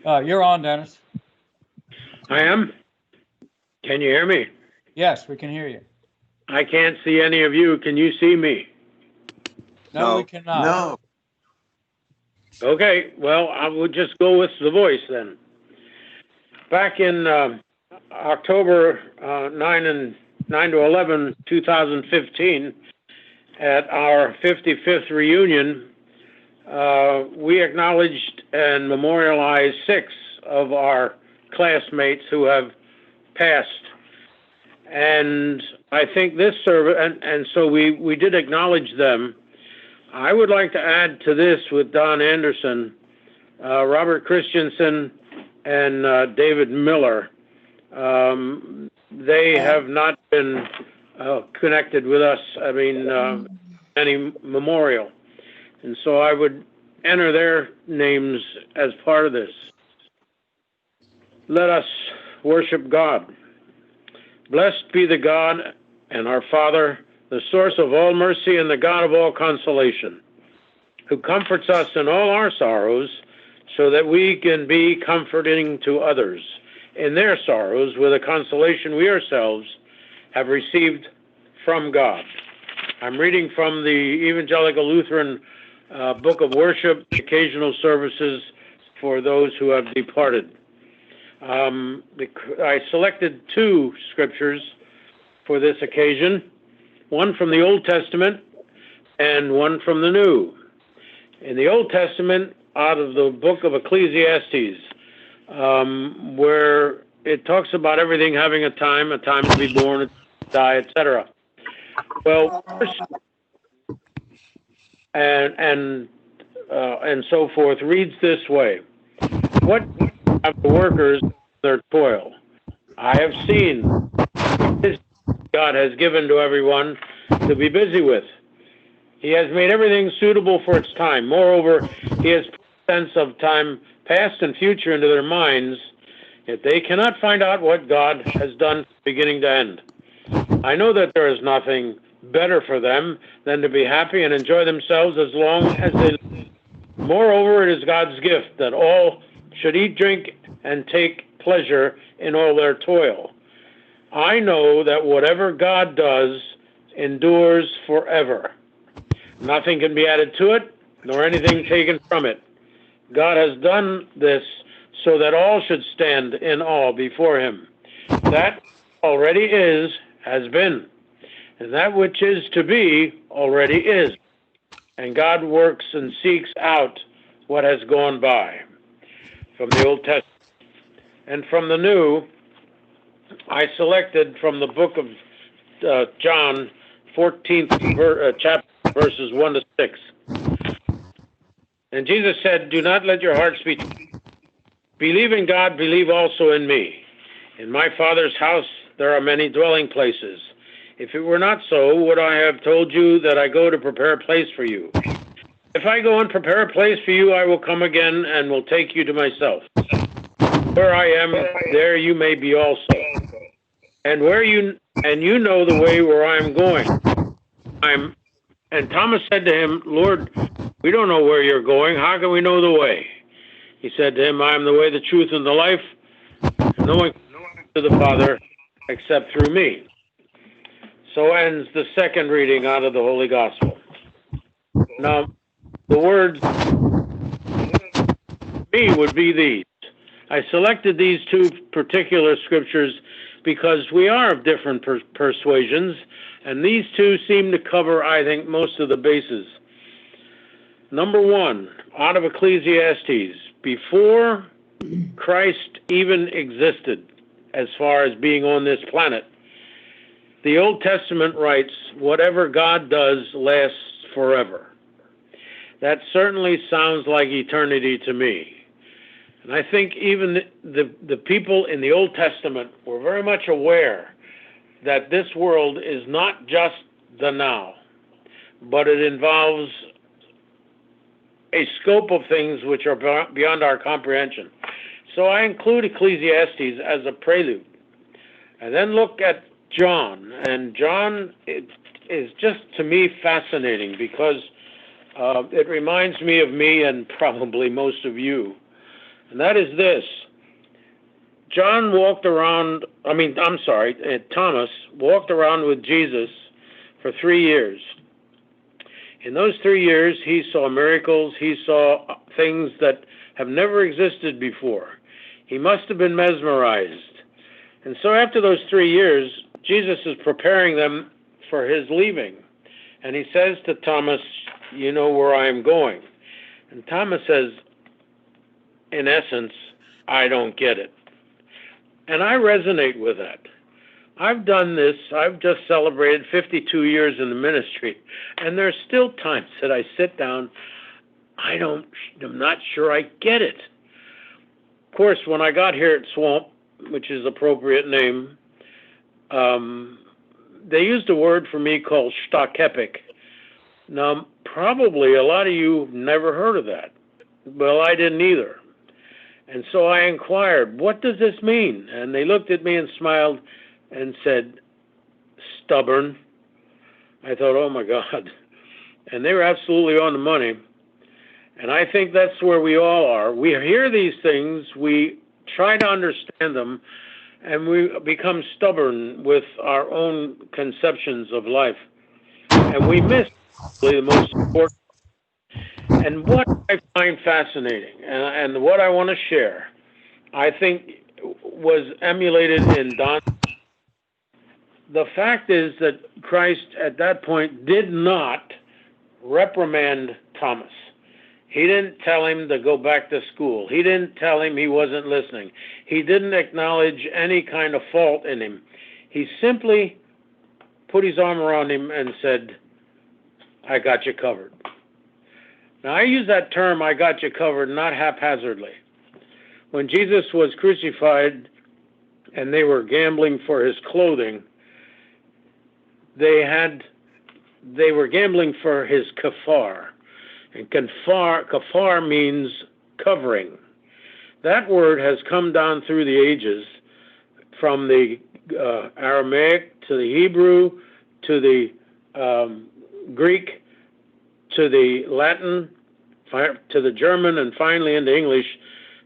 You're on, Dennis. I am. Can you hear me? Yes, we can hear you. I can't see any of you. Can you see me? No, we cannot. No. Okay, well, I will just go with the voice then. Back in October 9 to 11, 2015, at our 55th reunion, we acknowledged and memorialized 6 of our classmates who have passed. And I think this service, and so we did acknowledge them. I would like to add to this with Donn Anderson, Robert Christensen, and David Miller. They have not been connected with us, any memorial. And so I would enter their names as part of this. Let us worship God. Blessed be the God and our Father, the source of all mercy and the God of all consolation, who comforts us in all our sorrows, so that we can be comforting to others in their sorrows with a consolation we ourselves have received from God. I'm reading from the Evangelical Lutheran Book of Worship, Occasional Services for Those Who Have Departed. I selected 2 scriptures for this occasion, one from the Old Testament and one from the New. In the Old Testament, out of the book of Ecclesiastes, where it talks about everything having a time to be born, a time to die, etc. Well, and so forth reads this way: what have the workers their toil? I have seen God has given to everyone to be busy with. He has made everything suitable for its time. Moreover, he has put a sense of time past and future into their minds, yet they cannot find out what God has done from beginning to end. I know that there is nothing better for them than to be happy and enjoy themselves as long as they live. Moreover, it is God's gift that all should eat, drink, and take pleasure in all their toil. I know that whatever God does endures forever. Nothing can be added to it, nor anything taken from it. God has done this so that all should stand in awe before him. That already is, has been, and that which is to be already is. And God works and seeks out what has gone by. From the Old Testament. And from the New, I selected from the book of John, 14th chapter, verses 1 to 6. And Jesus said, do not let your hearts be troubled. Believe in God, believe also in me. In my Father's house there are many dwelling places. If it were not so, would I have told you that I go to prepare a place for you? If I go and prepare a place for you, I will come again and will take you to myself. Where I am, there you may be also. And you know the way where I am going. And Thomas said to him, Lord, we don't know where you're going. How can we know the way? He said to him, I am the way, the truth, and the life. No one comes to the Father except through me. So ends the second reading out of the Holy Gospel. Now, the words me would be these. I selected these 2 particular scriptures because we are of different persuasions, and these 2 seem to cover, I think, most of the bases. Number 1, out of Ecclesiastes, before Christ even existed, as far as being on this planet, the Old Testament writes, whatever God does lasts forever. That certainly sounds like eternity to me. And I think even the people in the Old Testament were very much aware that this world is not just the now, but it involves a scope of things which are beyond our comprehension. So I include Ecclesiastes as a prelude. And then look at John. And John is just, to me, fascinating because it reminds me of me and probably most of you. and that is this. Thomas walked around with Jesus for 3 years. In those 3 years, he saw miracles. He saw things that have never existed before. He must have been mesmerized. And so after those 3 years, Jesus is preparing them for his leaving. And he says to Thomas, you know where I am going. And Thomas says, in essence, I don't get it. And I resonate with that. I've done this. I've just celebrated 52 years in the ministry. And there's still times that I sit down, I'm not sure I get it. Of course, when I got here at Swamp, which is appropriate name, they used a word for me called shtakepic. Now, probably a lot of you have never heard of that. Well, I didn't either. And so I inquired, what does this mean? And they looked at me and smiled and said, stubborn. I thought, oh my God. And they were absolutely on the money. And I think that's where we all are. We hear these things, we try to understand them, and we become stubborn with our own conceptions of life. And we miss the most important. And what I find fascinating, and what I want to share, I think was emulated in Donn. The fact is that Christ at that point did not reprimand Thomas. He didn't tell him to go back to school. He didn't tell him he wasn't listening. He didn't acknowledge any kind of fault in him. He simply put his arm around him and said, I got you covered. Now, I use that term, I got you covered, not haphazardly. When Jesus was crucified and they were gambling for his clothing, they were gambling for his kafar. And kafar means covering. That word has come down through the ages, from the Aramaic to the Hebrew to the Greek to the Latin to the German, and finally into English.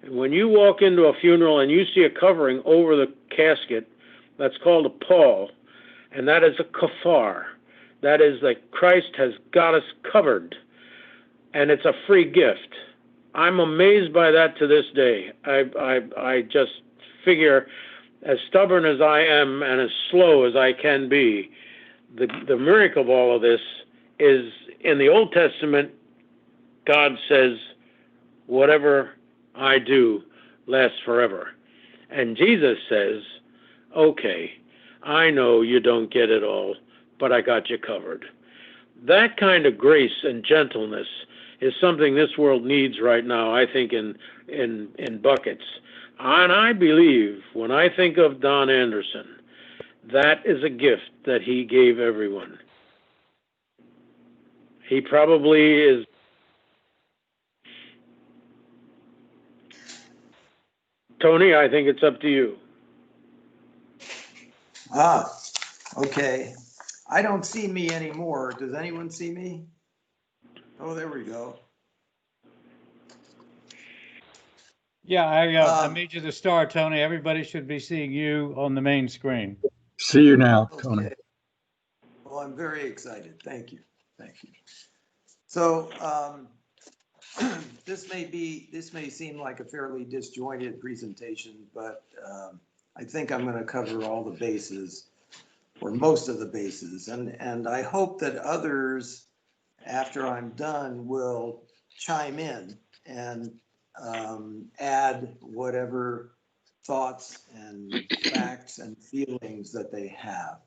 And when you walk into a funeral and you see a covering over the casket, that's called a pall, and that is a kafar. That is that Christ has got us covered, and it's a free gift. I'm amazed by that to this day. I just figure, as stubborn as I am and as slow as I can be, the miracle of all of this is in the Old Testament. God says, whatever I do lasts forever. And Jesus says, okay, I know you don't get it all, but I got you covered. That kind of grace and gentleness is something this world needs right now, I think, in buckets. And I believe, when I think of Donn Anderson, that is a gift that he gave everyone. He probably is. Tony, I think it's up to you. Okay. I don't see me anymore. Does anyone see me? Oh, there we go. Yeah, I made you the star, Tony. Everybody should be seeing you on the main screen. See you now, Tony. Okay. Well, I'm very excited. Thank you. Thank you. So this may seem like a fairly disjointed presentation, but I think I'm going to cover all the bases, or most of the bases, and I hope that others, after I'm done, will chime in and add whatever thoughts and facts and feelings that they have.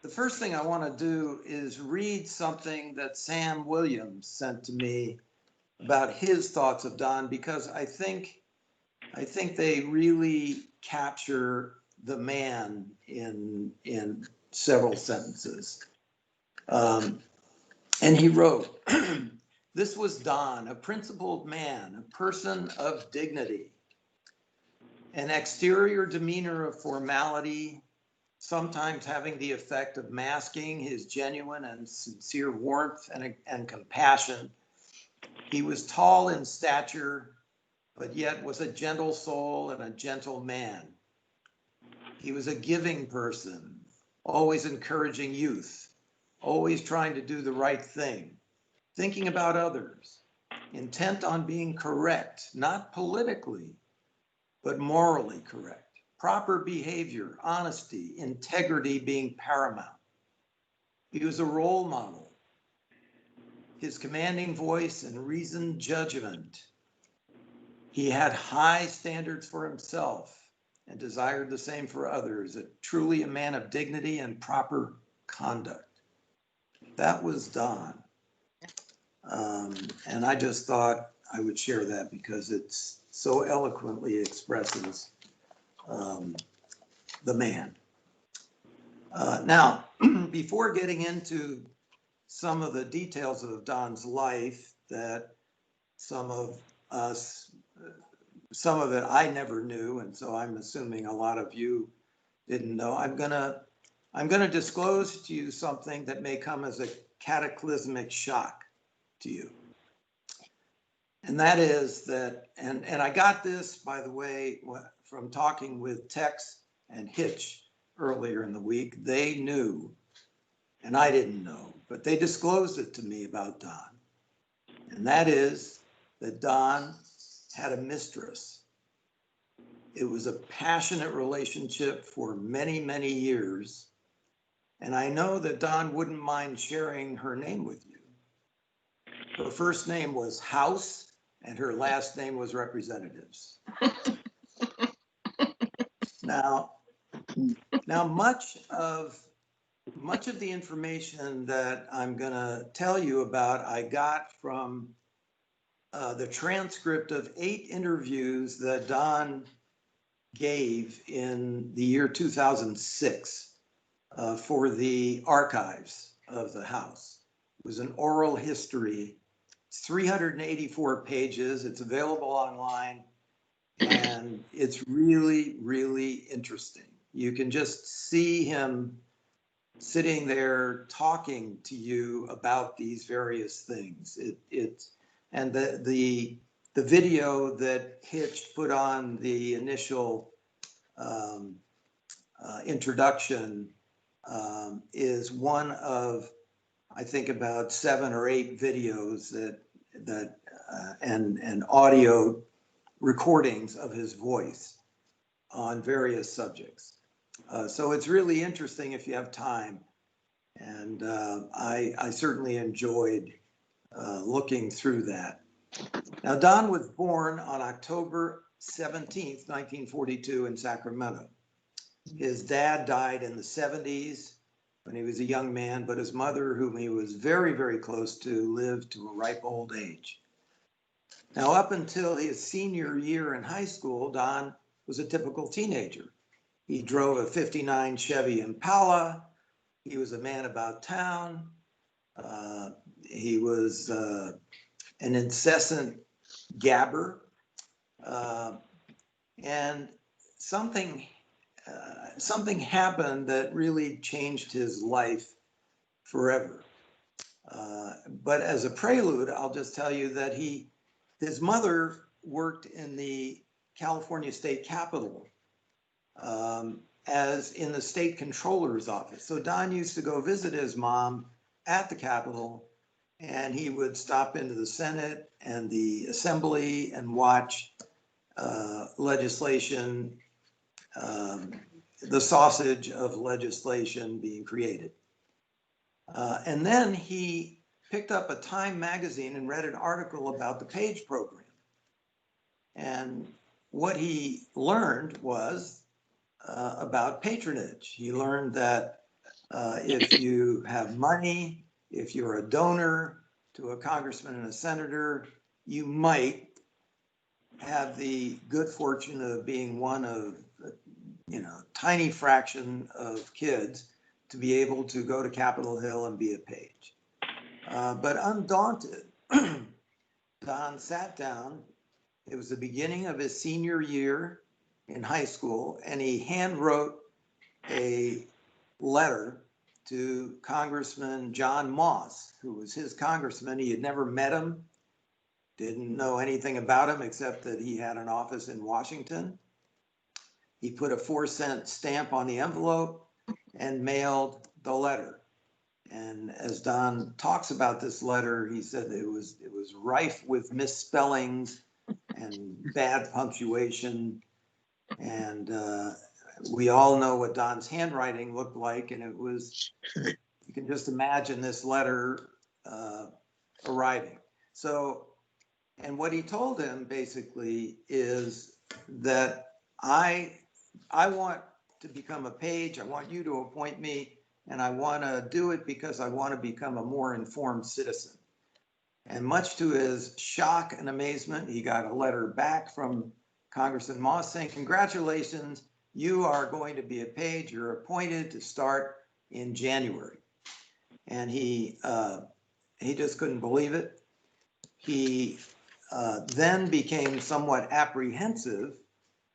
The first thing I want to do is read something that Sam Williams sent to me about his thoughts of Donn, because I think they really capture the man in several sentences. And he wrote, "This was Donn, a principled man, a person of dignity, an exterior demeanor of formality, sometimes having the effect of masking his genuine and sincere warmth and compassion He was tall in stature, but yet was a gentle soul and a gentle man. He was a giving person, always encouraging youth, always trying to do the right thing, thinking about others, intent on being correct, not politically, but morally correct. Proper behavior, honesty, integrity being paramount. He was a role model. His commanding voice and reasoned judgment. He had high standards for himself and desired the same for others, truly a man of dignity and proper conduct. That was Donn. And I just thought I would share that because it's so eloquently expresses the man. Now, before getting into some of the details of Donn's life that some of it I never knew, and so I'm assuming a lot of you didn't know. I'm gonna disclose to you something that may come as a cataclysmic shock to you. And that is that, and I got this, by the way, from talking with Tex and Hitch earlier in the week. They knew, and I didn't know, but they disclosed it to me about Donn. And that is that Donn had a mistress. It was a passionate relationship for many, many years. And I know that Donn wouldn't mind sharing her name with you. Her first name was House, and her last name was Representatives. Now much of the information that I'm going to tell you about, I got from the transcript of 8 interviews that Donn gave in the year 2006 for the archives of the House. It was an oral history. It's 384 pages. It's available online, and it's really, really interesting. You can just see him sitting there talking to you about these various things. And the video that Hitch put on the initial introduction is one of, I think, about 7 or 8 videos and audio recordings of his voice on various subjects. So it's really interesting if you have time. And I certainly enjoyed looking through that. Now, Donn was born on October 17th, 1942 in Sacramento. His dad died in the 70s when he was a young man, but his mother, whom he was very, very close to, lived to a ripe old age. Now, up until his senior year in high school, Donn was a typical teenager. He drove a '59 Chevy Impala. He was a man about town. He was an incessant gabber. And something happened that really changed his life forever. But as a prelude, I'll just tell you that his mother worked in the California State Capitol as in the state controller's office. So Donn used to go visit his mom at the Capitol, and he would stop into the Senate and the Assembly and watch legislation, the sausage of legislation being created. And then he picked up a Time magazine and read an article about the Page program. And what he learned was about patronage. He learned that if you have money, if you're a donor to a congressman and a senator, you might have the good fortune of being one of, tiny fraction of kids to be able to go to Capitol Hill and be a page. But undaunted, Donn sat down. It was the beginning of his senior year in high school, and he hand wrote a letter to Congressman John Moss, who was his congressman. He had never met him. didn't know anything about him except that he had an office in Washington. He put a 4-cent stamp on the envelope and mailed the letter. And as Donn talks about this letter, he said it was rife with misspellings and bad punctuation. And we all know what Donn's handwriting looked like, and it was, you can just imagine this letter arriving. So, and what he told him basically is that I want to become a page. I want you to appoint me, and I want to do it because I want to become a more informed citizen. And much to his shock and amazement, he got a letter back from Congressman Moss saying, congratulations, you are going to be a page. You're appointed to start in January. And he just couldn't believe it. He then became somewhat apprehensive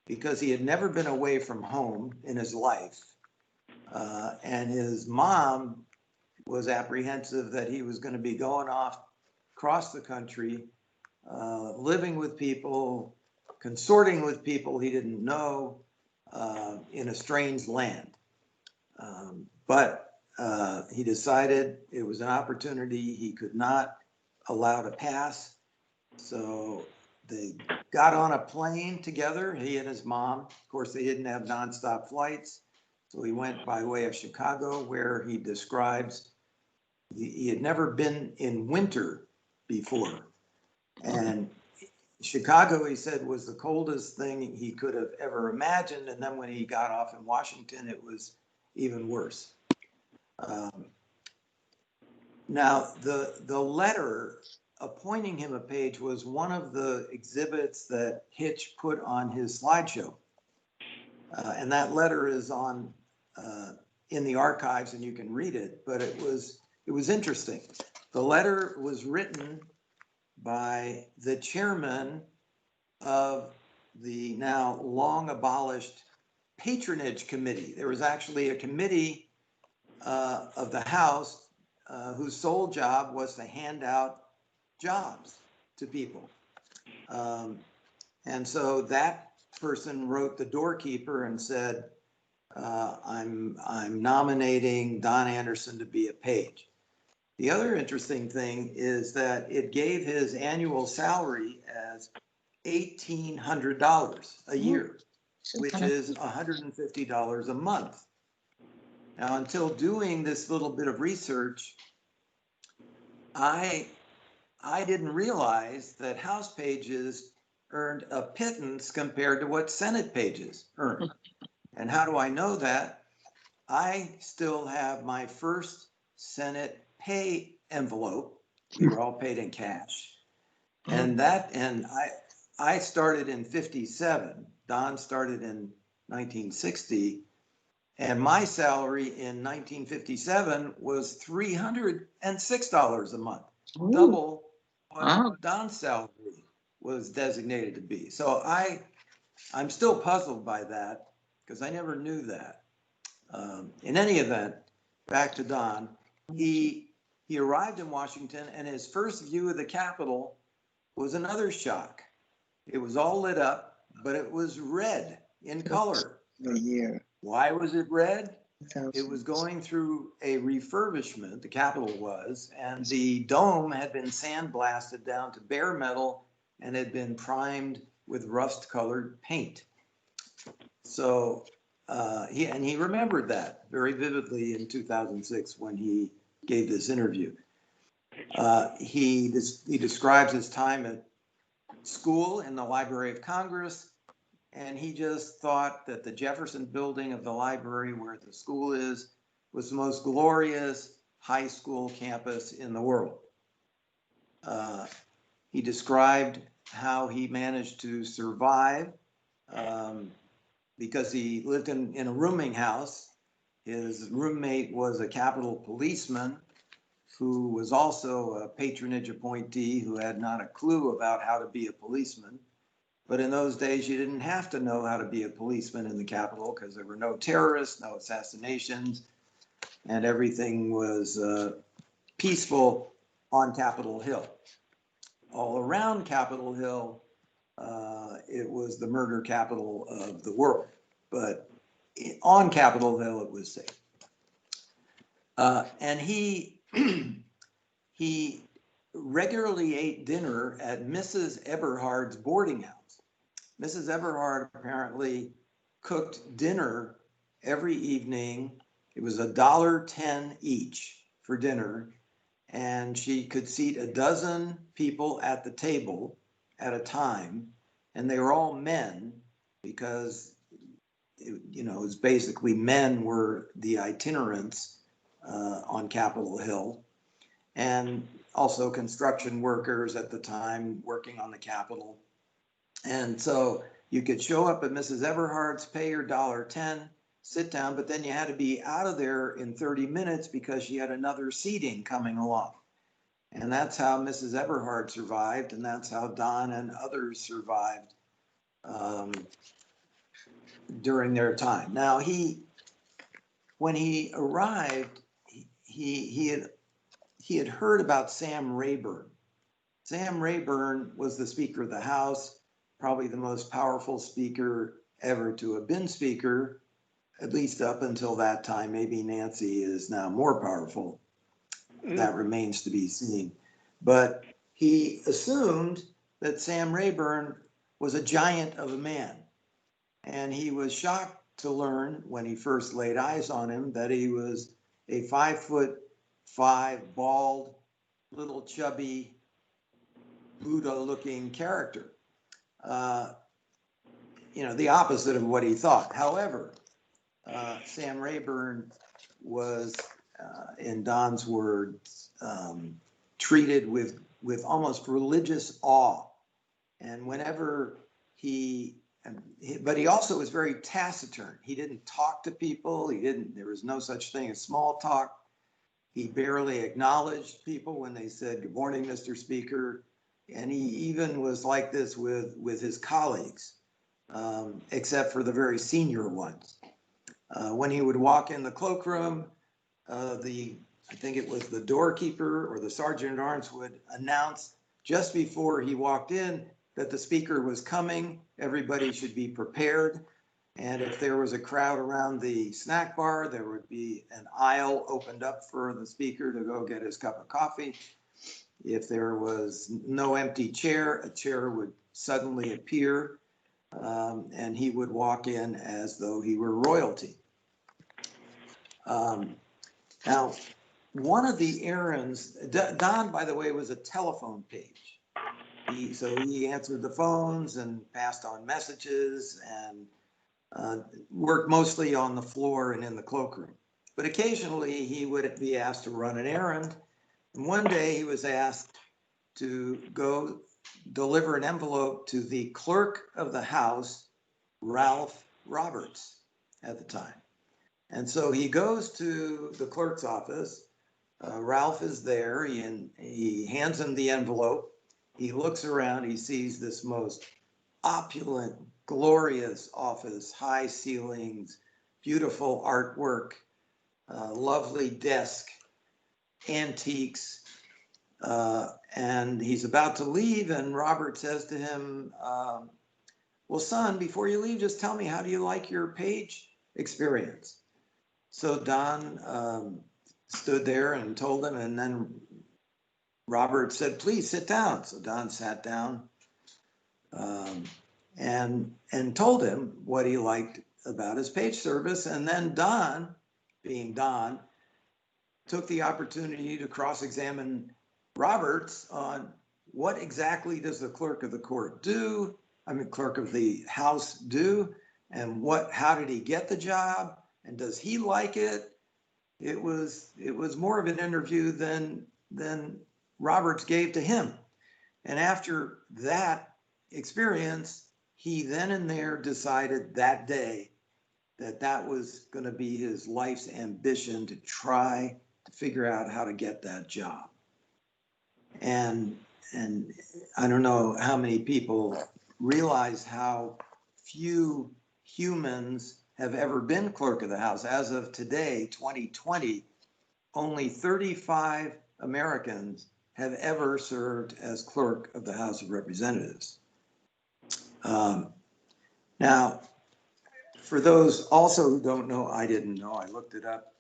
because he had never been away from home in his life. And his mom was apprehensive that he was going to be going off across the country, living with people, consorting with people he didn't know in a strange land. But he decided it was an opportunity he could not allow to pass. So they got on a plane together, he and his mom. Of course, they didn't have nonstop flights. So he went by way of Chicago, where he describes he had never been in winter before. And Chicago, he said, was the coldest thing he could have ever imagined. And then when he got off in Washington, it was even worse. Now, the letter appointing him a page was one of the exhibits that Hitch put on his slideshow. And that letter is on in the archives, and you can read it, but it was interesting. The letter was written by the chairman of the now long abolished patronage committee. There was actually a committee of the House whose sole job was to hand out jobs to people. And so that person wrote the doorkeeper and said, I'm nominating Donn Anderson to be a page. The other interesting thing is that it gave his annual salary as $1,800 a year, which is $150 a month. Now, until doing this little bit of research, I didn't realize that House pages earned a pittance compared to what Senate pages earned. And how do I know that? I still have my first Senate pay envelope. We were all paid in cash. And I started in 57. Donn started in 1960. And my salary in 1957 was $306 a month, double what Donn's salary was designated to be. So I'm still puzzled by that because I never knew that. In any event, back to Donn, he arrived in Washington, and his first view of the Capitol was another shock. It was all lit up, but it was red in color. Why was it red? It was going through a refurbishment, the Capitol was, and the dome had been sandblasted down to bare metal and had been primed with rust-colored paint. So he remembered that very vividly in 2006 when he gave this interview. He describes his time at school in the Library of Congress, and he just thought that the Jefferson building of the library where the school is was the most glorious high school campus in the world. He described how he managed to survive because he lived in a rooming house. His roommate was a Capitol policeman who was also a patronage appointee who had not a clue about how to be a policeman. But in those days, you didn't have to know how to be a policeman in the Capitol because there were no terrorists, no assassinations, and everything was peaceful on Capitol Hill. all around Capitol Hill, it was the murder capital of the world. But on Capitol Hill, it was safe. And he he regularly ate dinner at Mrs. Eberhard's boarding house. Mrs. Eberhard apparently cooked dinner every evening. It was $1.10 each for dinner, and she could seat 12 people at the table at a time, and they were all men because it was basically men were the itinerants on Capitol Hill, and also construction workers at the time working on the Capitol. And so you could show up at Mrs. Eberhard's, pay your $1.10, sit down, but then you had to be out of there in 30 minutes because she had another seating coming along. And that's how Mrs. Eberhard survived, and that's how Donn and others survived during their time. Now, when he arrived, he had heard about Sam Rayburn. Sam Rayburn was the Speaker of the House, probably the most powerful speaker ever to have been Speaker, at least up until that time. Maybe Nancy is now more powerful. That remains to be seen. But he assumed that Sam Rayburn was a giant of a man. And he was shocked to learn when he first laid eyes on him that he was a 5'5", bald, little chubby, Buddha-looking character. The opposite of what he thought. However, Sam Rayburn was, in Donn's words, treated with almost religious awe. And whenever but he also was very taciturn. He didn't talk to people. There was no such thing as small talk. He barely acknowledged people when they said, "Good morning, Mr. Speaker." And he even was like this with his colleagues, except for the very senior ones. When he would walk in the cloakroom, I think it was the doorkeeper or the sergeant at arms would announce just before he walked in that the speaker was coming. Everybody should be prepared. And if there was a crowd around the snack bar, there would be an aisle opened up for the speaker to go get his cup of coffee. If there was no empty chair, a chair would suddenly appear, and he would walk in as though he were royalty. Now, one of the errands, Donn, by the way, was a telephone page. So he answered the phones and passed on messages and worked mostly on the floor and in the cloakroom. But occasionally he would be asked to run an errand. And one day he was asked to go deliver an envelope to the clerk of the House, Ralph Roberts, at the time. And so he goes to the clerk's office. Ralph is there. He hands him the envelope. He looks around. He sees this most opulent, glorious office, high ceilings, beautiful artwork, lovely desk, antiques. And he's about to leave, and Robert says to him, "Well, son, before you leave, just tell me, how do you like your page experience?" So Donn stood there and told him, and then Robert said, "Please sit down." So Donn sat down and told him what he liked about his page service. And then Donn, being Donn, took the opportunity to cross-examine Roberts on what exactly does the clerk of the court do? Clerk of the House do? And how did he get the job? And does he like it? It was more of an interview than Roberts gave to him. And after that experience, he then and there decided that day that was going to be his life's ambition, to try to figure out how to get that job. And I don't know how many people realize how few humans have ever been clerk of the House. As of today, 2020, only 35 Americans have ever served as clerk of the House of Representatives. Now, for those also who don't know, I didn't know, I looked it up.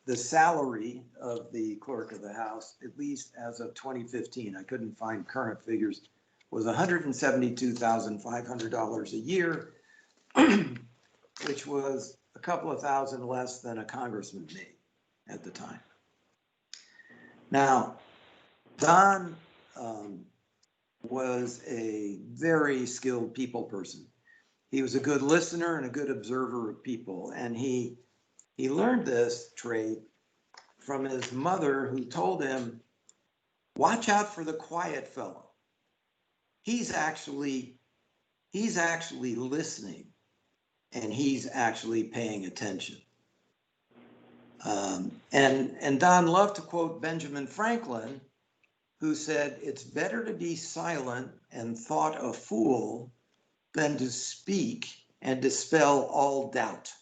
The salary of the clerk of the House, at least as of 2015, I couldn't find current figures, was $172,500 a year, which was a couple of thousand less than a congressman made at the time. Now, Donn was a very skilled people person. He was a good listener and a good observer of people. And he learned this trait from his mother, who told him, watch out for the quiet fellow. He's actually listening, and he's actually paying attention. And Donn loved to quote Benjamin Franklin, who said, it's better to be silent and thought a fool than to speak and dispel all doubt.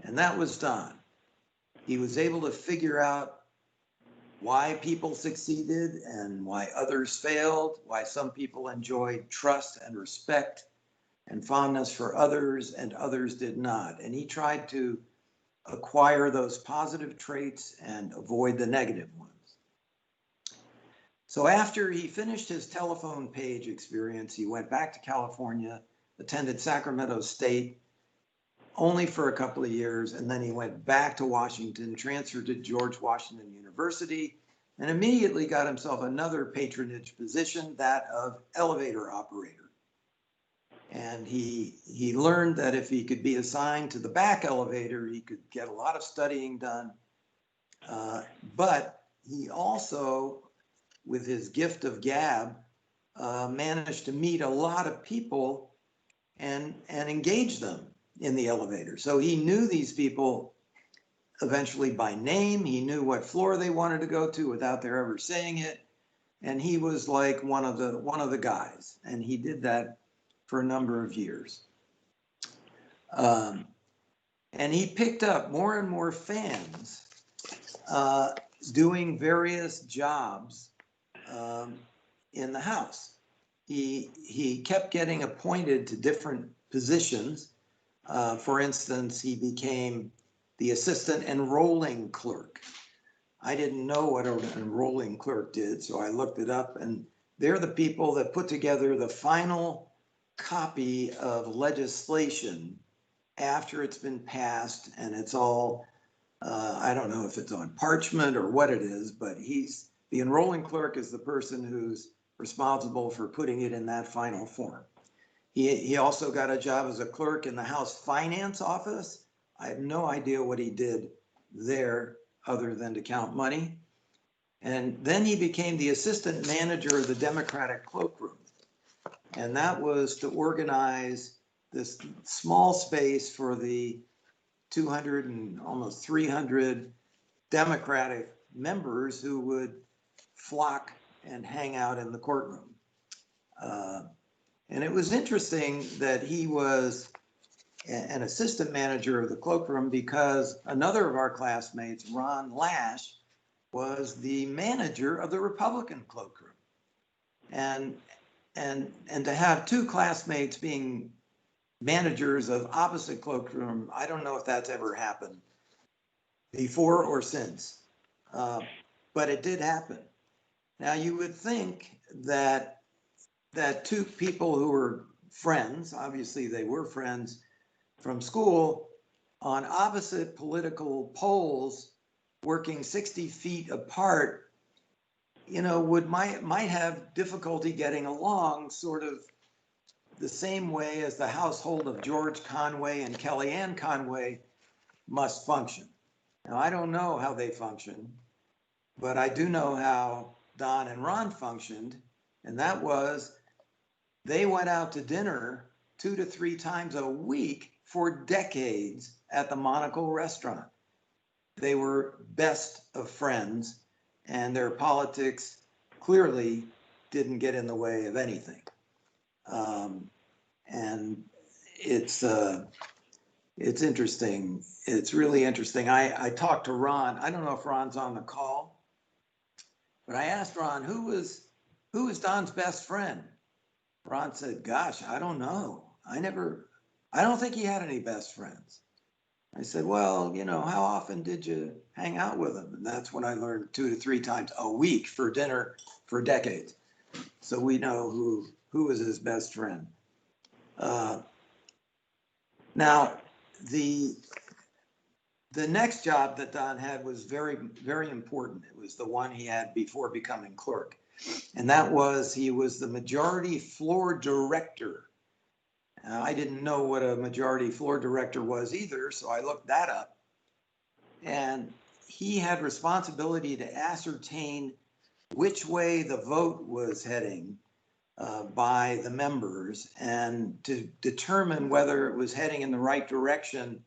And that was Donn. He was able to figure out why people succeeded and why others failed, why some people enjoyed trust and respect and fondness for others and others did not. And he tried to acquire those positive traits and avoid the negative ones. So after he finished his telephone page experience, he went back to California, attended Sacramento State only for a couple of years, and then he went back to Washington, transferred to George Washington University, and immediately got himself another patronage position, that of elevator operator. And he learned that if he could be assigned to the back elevator, he could get a lot of studying done. But he also, with his gift of gab, managed to meet a lot of people and engage them in the elevator. So he knew these people eventually by name. He knew what floor they wanted to go to without their ever saying it. And he was like one of the guys. And he did that for a number of years. And he picked up more and more fans doing various jobs in the House. He kept getting appointed to different positions. For instance, he became the assistant enrolling clerk. I didn't know what an enrolling clerk did, so I looked it up, and they're the people that put together the final copy of legislation after it's been passed, and it's all, I don't know if it's on parchment or what it is, but the enrolling clerk is the person who's responsible for putting it in that final form. He also got a job as a clerk in the House Finance Office. I have no idea what he did there other than to count money. And then he became the assistant manager of the Democratic cloakroom. And that was to organize this small space for the 200 and almost 300 Democratic members who would flock and hang out in the courtroom. And it was interesting that he was an assistant manager of the cloakroom because another of our classmates, Ron Lash, was the manager of the Republican cloakroom. And to have two classmates being managers of opposite cloakroom, I don't know if that's ever happened before or since, but it did happen. Now you would think that two people who were friends, obviously they were friends from school, on opposite political poles, working 60 feet apart, might have difficulty getting along, sort of the same way as the household of George Conway and Kellyanne Conway must function. Now, I don't know how they function, but I do know how Donn and Ron functioned, and that was they went out to dinner 2 to 3 times a week for decades at the Monocle restaurant. They were best of friends, and their politics clearly didn't get in the way of anything. And it's interesting. It's really interesting. I talked to Ron. I don't know if Ron's on the call. But I asked Ron, who was Don's best friend? Ron said, gosh, I don't know. I don't think he had any best friends. I said, well, how often did you hang out with him? And that's when I learned 2 to 3 times a week for dinner for decades. So we know who was his best friend. Now, the next job that Don had was very, very important. It was the one he had before becoming clerk. And that was, he was the majority floor director. I didn't know what a majority floor director was either, so I looked that up. And he had responsibility to ascertain which way the vote was heading by the members and to determine whether it was heading in the right direction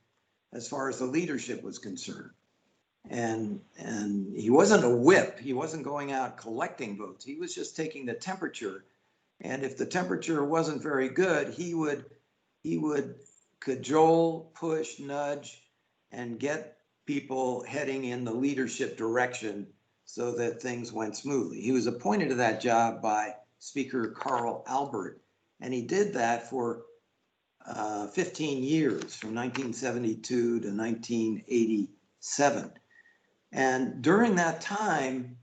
as far as the leadership was concerned. And he wasn't a whip. He wasn't going out collecting votes. He was just taking the temperature. And if the temperature wasn't very good, he would cajole, push, nudge, and get people heading in the leadership direction so that things went smoothly. He was appointed to that job by Speaker Carl Albert, and he did that for 15 years, from 1972 to 1987. And during that time,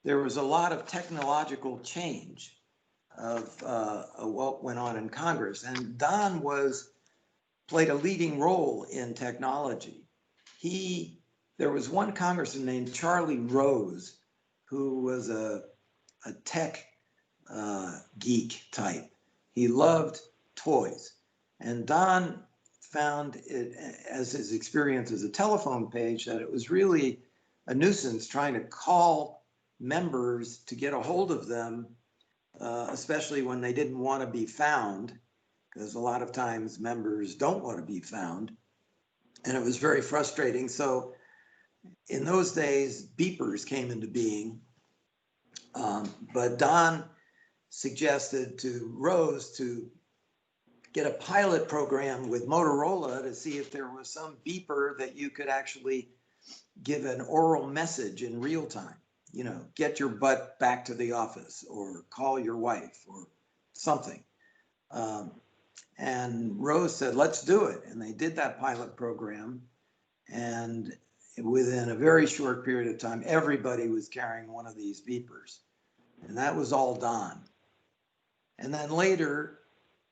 there was a lot of technological change of what went on in Congress. And Don played a leading role in technology. There was one congressman named Charlie Rose, who was a tech geek type. He loved toys. And Don found it, as his experience as a telephone page, that it was really a nuisance trying to call members to get a hold of them, especially when they didn't want to be found, because a lot of times members don't want to be found. And it was very frustrating. So in those days, beepers came into being. But Don suggested to Rose to get a pilot program with Motorola to see if there was some beeper that you could actually give an oral message in real time. Get your butt back to the office, or call your wife, or something. And Rose said, let's do it. And they did that pilot program. And within a very short period of time, everybody was carrying one of these beepers. And that was all Don. And then later,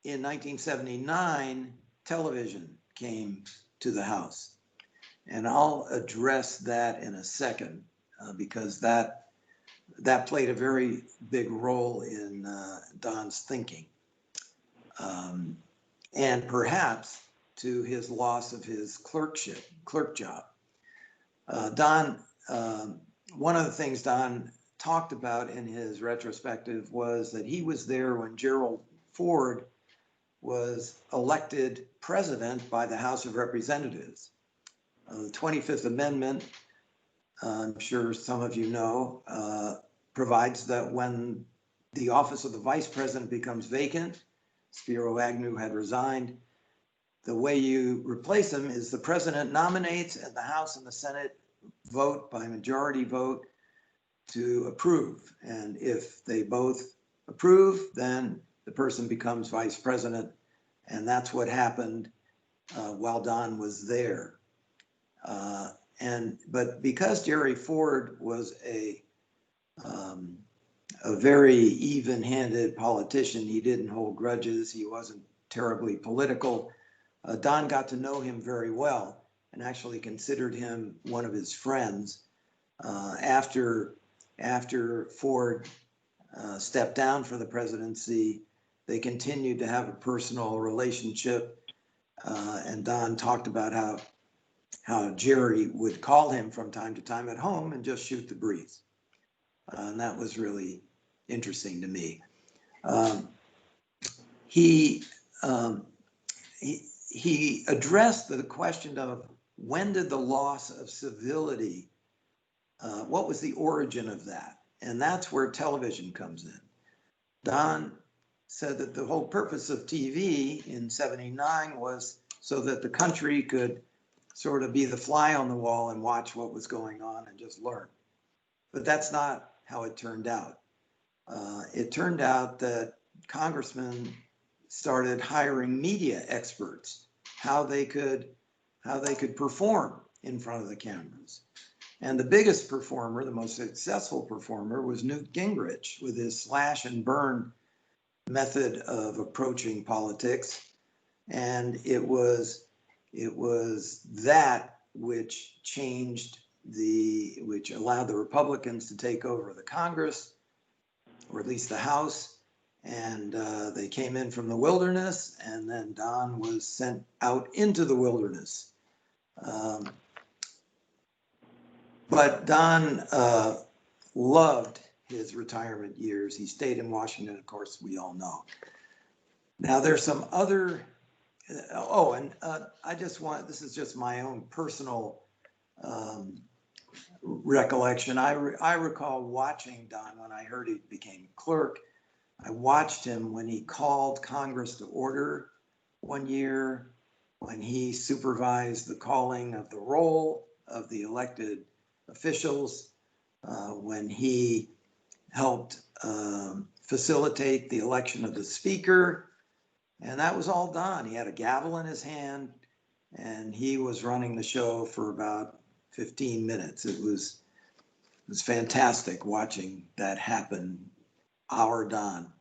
in 1979, television came to the house. And I'll address that in a second, because that played a very big role in Don's thinking. And perhaps to his loss of his clerk job. Don, one of the things Don talked about in his retrospective was that he was there when Gerald Ford was elected president by the House of Representatives. The 25th Amendment, I'm sure some of you know, provides that when the office of the vice president becomes vacant, Spiro Agnew had resigned, the way you replace him is the president nominates and the House and the Senate vote by majority vote to approve. And if they both approve, then the person becomes vice president. And that's what happened while Don was there. But because Jerry Ford was a very even-handed politician, he didn't hold grudges, he wasn't terribly political. Don got to know him very well and actually considered him one of his friends. After Ford stepped down from the presidency, they continued to have a personal relationship. And Don talked about how Jerry would call him from time to time at home and just shoot the breeze. And that was really interesting to me. He addressed the question of when did the loss of civility, what was the origin of that? And that's where television comes in. Don said that the whole purpose of TV in '79 was so that the country could sort of be the fly on the wall and watch what was going on and just learn. But that's not how it turned out. It turned out that congressmen started hiring media experts, how they could perform in front of the cameras. And the biggest performer, the most successful performer, was Newt Gingrich with his slash and burn method of approaching politics. And it was that which which allowed the Republicans to take over the Congress, or at least the House. And they came in from the wilderness, and then Donn was sent out into the wilderness. But Donn loved his retirement years. He stayed in Washington, of course, we all know. Now there's some other, I just want, this is just my own personal recollection. I recall watching Donn when I heard he became clerk. I watched him when he called Congress to order one year, when he supervised the calling of the roll of the elected officials, when he helped facilitate the election of the speaker. And that was all Donn. He had a gavel in his hand, and he was running the show for about 15 minutes. It was fantastic watching that happen. Our Donn.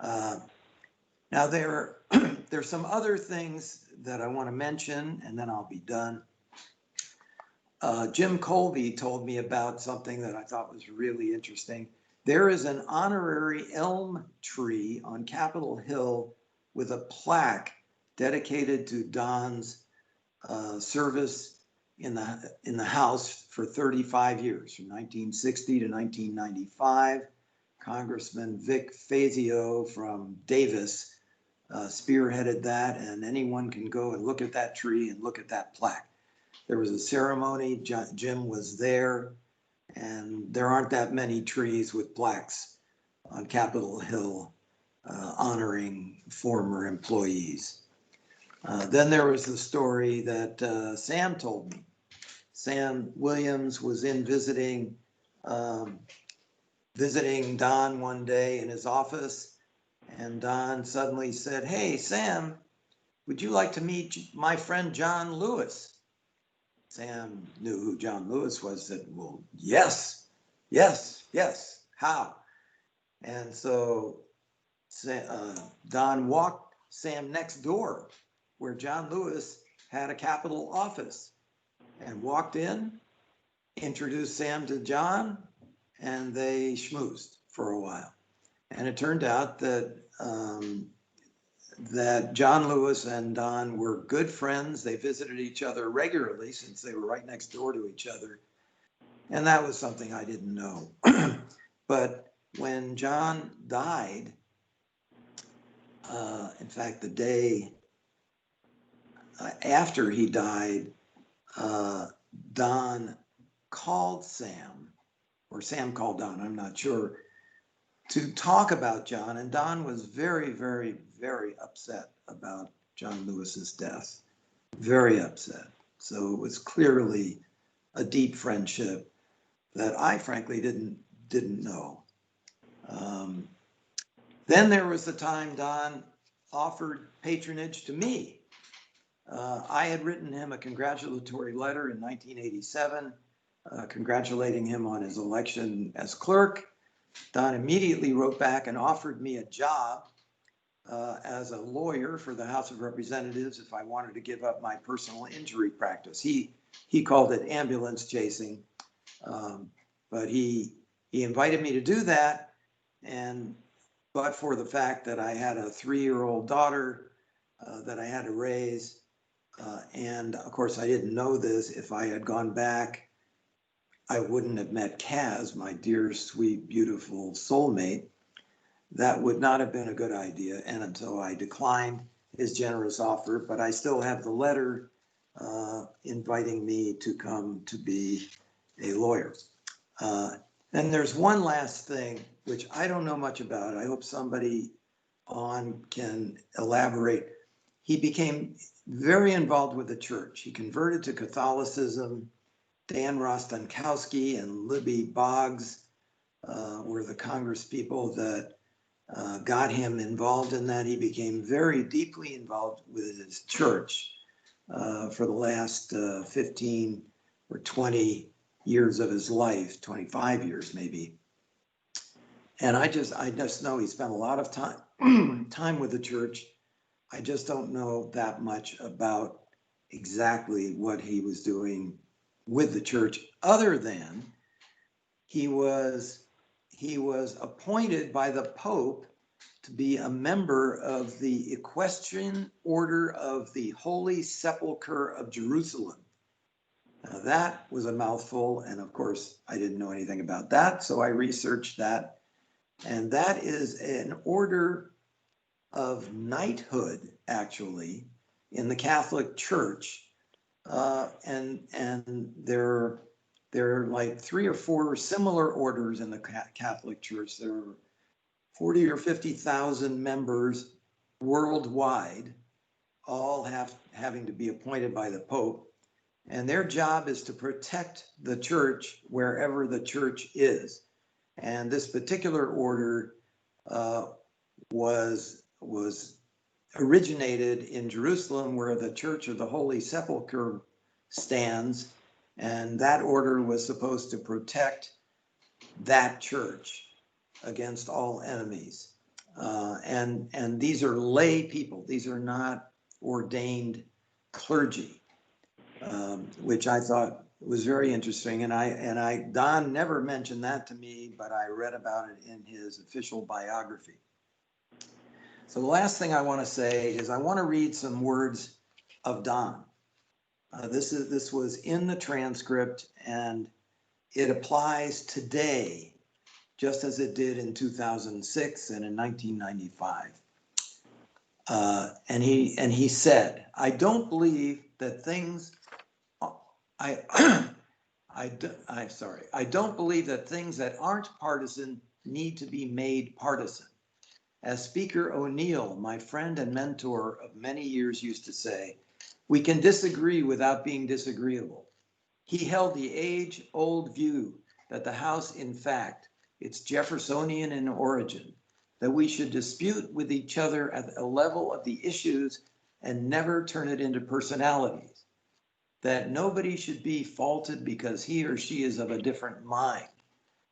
Now there's some other things that I want to mention, and then I'll be done. Jim Colby told me about something that I thought was really interesting. There is an honorary elm tree on Capitol Hill with a plaque dedicated to Donn's service in the House for 35 years, from 1960 to 1995. Congressman Vic Fazio from Davis spearheaded that, and anyone can go and look at that tree and look at that plaque. There was a ceremony, Jim was there, and there aren't that many trees with plaques on Capitol Hill honoring former employees. Then there was the story that Sam told me. Sam Williams was in visiting Donn one day in his office, and Donn suddenly said, "Hey, Sam, would you like to meet my friend John Lewis?" Sam knew who John Lewis was, said, "Well, yes, how?" And so Donn walked Sam next door where John Lewis had a Capitol office, and walked in, introduced Sam to John, and they schmoozed for a while. And it turned out that that John Lewis and Donn were good friends. They visited each other regularly since they were right next door to each other. And that was something I didn't know. But when John died, in fact, the day after he died, Donn called Sam, or Sam called Donn, I'm not sure, to talk about John. And Donn was very, very, very upset about John Lewis's death. Very upset. So it was clearly a deep friendship that I frankly didn't know. Then there was the time Donn offered patronage to me. I had written him a congratulatory letter in 1987, congratulating him on his election as clerk. Donn immediately wrote back and offered me a job as a lawyer for the House of Representatives if I wanted to give up my personal injury practice. He called it ambulance chasing, but he invited me to do that. But for the fact that I had a 3-year-old daughter that I had to raise, and of course I didn't know this, if I had gone back, I wouldn't have met Kaz, my dear, sweet, beautiful soulmate. That would not have been a good idea. And so I declined his generous offer, but I still have the letter inviting me to come to be a lawyer. And there's one last thing, which I don't know much about. I hope somebody on can elaborate. He became very involved with the church. He converted to Catholicism. Dan Rostankowski and Libby Boggs were the Congress people that got him involved in that. He became very deeply involved with his church for the last 15 or 20 years of his life, 25 years maybe. And I just know he spent a lot of time with the church. I just don't know that much about exactly what he was doing with the church, other than he was appointed by the Pope to be a member of the Equestrian Order of the Holy Sepulchre of Jerusalem. Now that was a mouthful, and of course I didn't know anything about that, so I researched that. And that is an order of knighthood, actually, in the Catholic Church. And there are like 3 or 4 similar orders in the Catholic Church. There are 40 or 50,000 members worldwide, all having to be appointed by the Pope. And their job is to protect the church wherever the church is. And this particular order was originated in Jerusalem, where the Church of the Holy Sepulchre stands. And that order was supposed to protect that church against all enemies. And these are lay people. These are not ordained clergy, which I thought was very interesting. And Donn never mentioned that to me, but I read about it in his official biography. So the last thing I want to say is I want to read some words of Donn. This was in the transcript, and it applies today just as it did in 2006 and in 1995. And he said, I don't believe that things I don't believe that things that aren't partisan need to be made partisan. As Speaker O'Neill, my friend and mentor of many years, used to say, we can disagree without being disagreeable. He held the age-old view that the House, in fact, it's Jeffersonian in origin, that we should dispute with each other at a level of the issues and never turn it into personalities, that nobody should be faulted because he or she is of a different mind,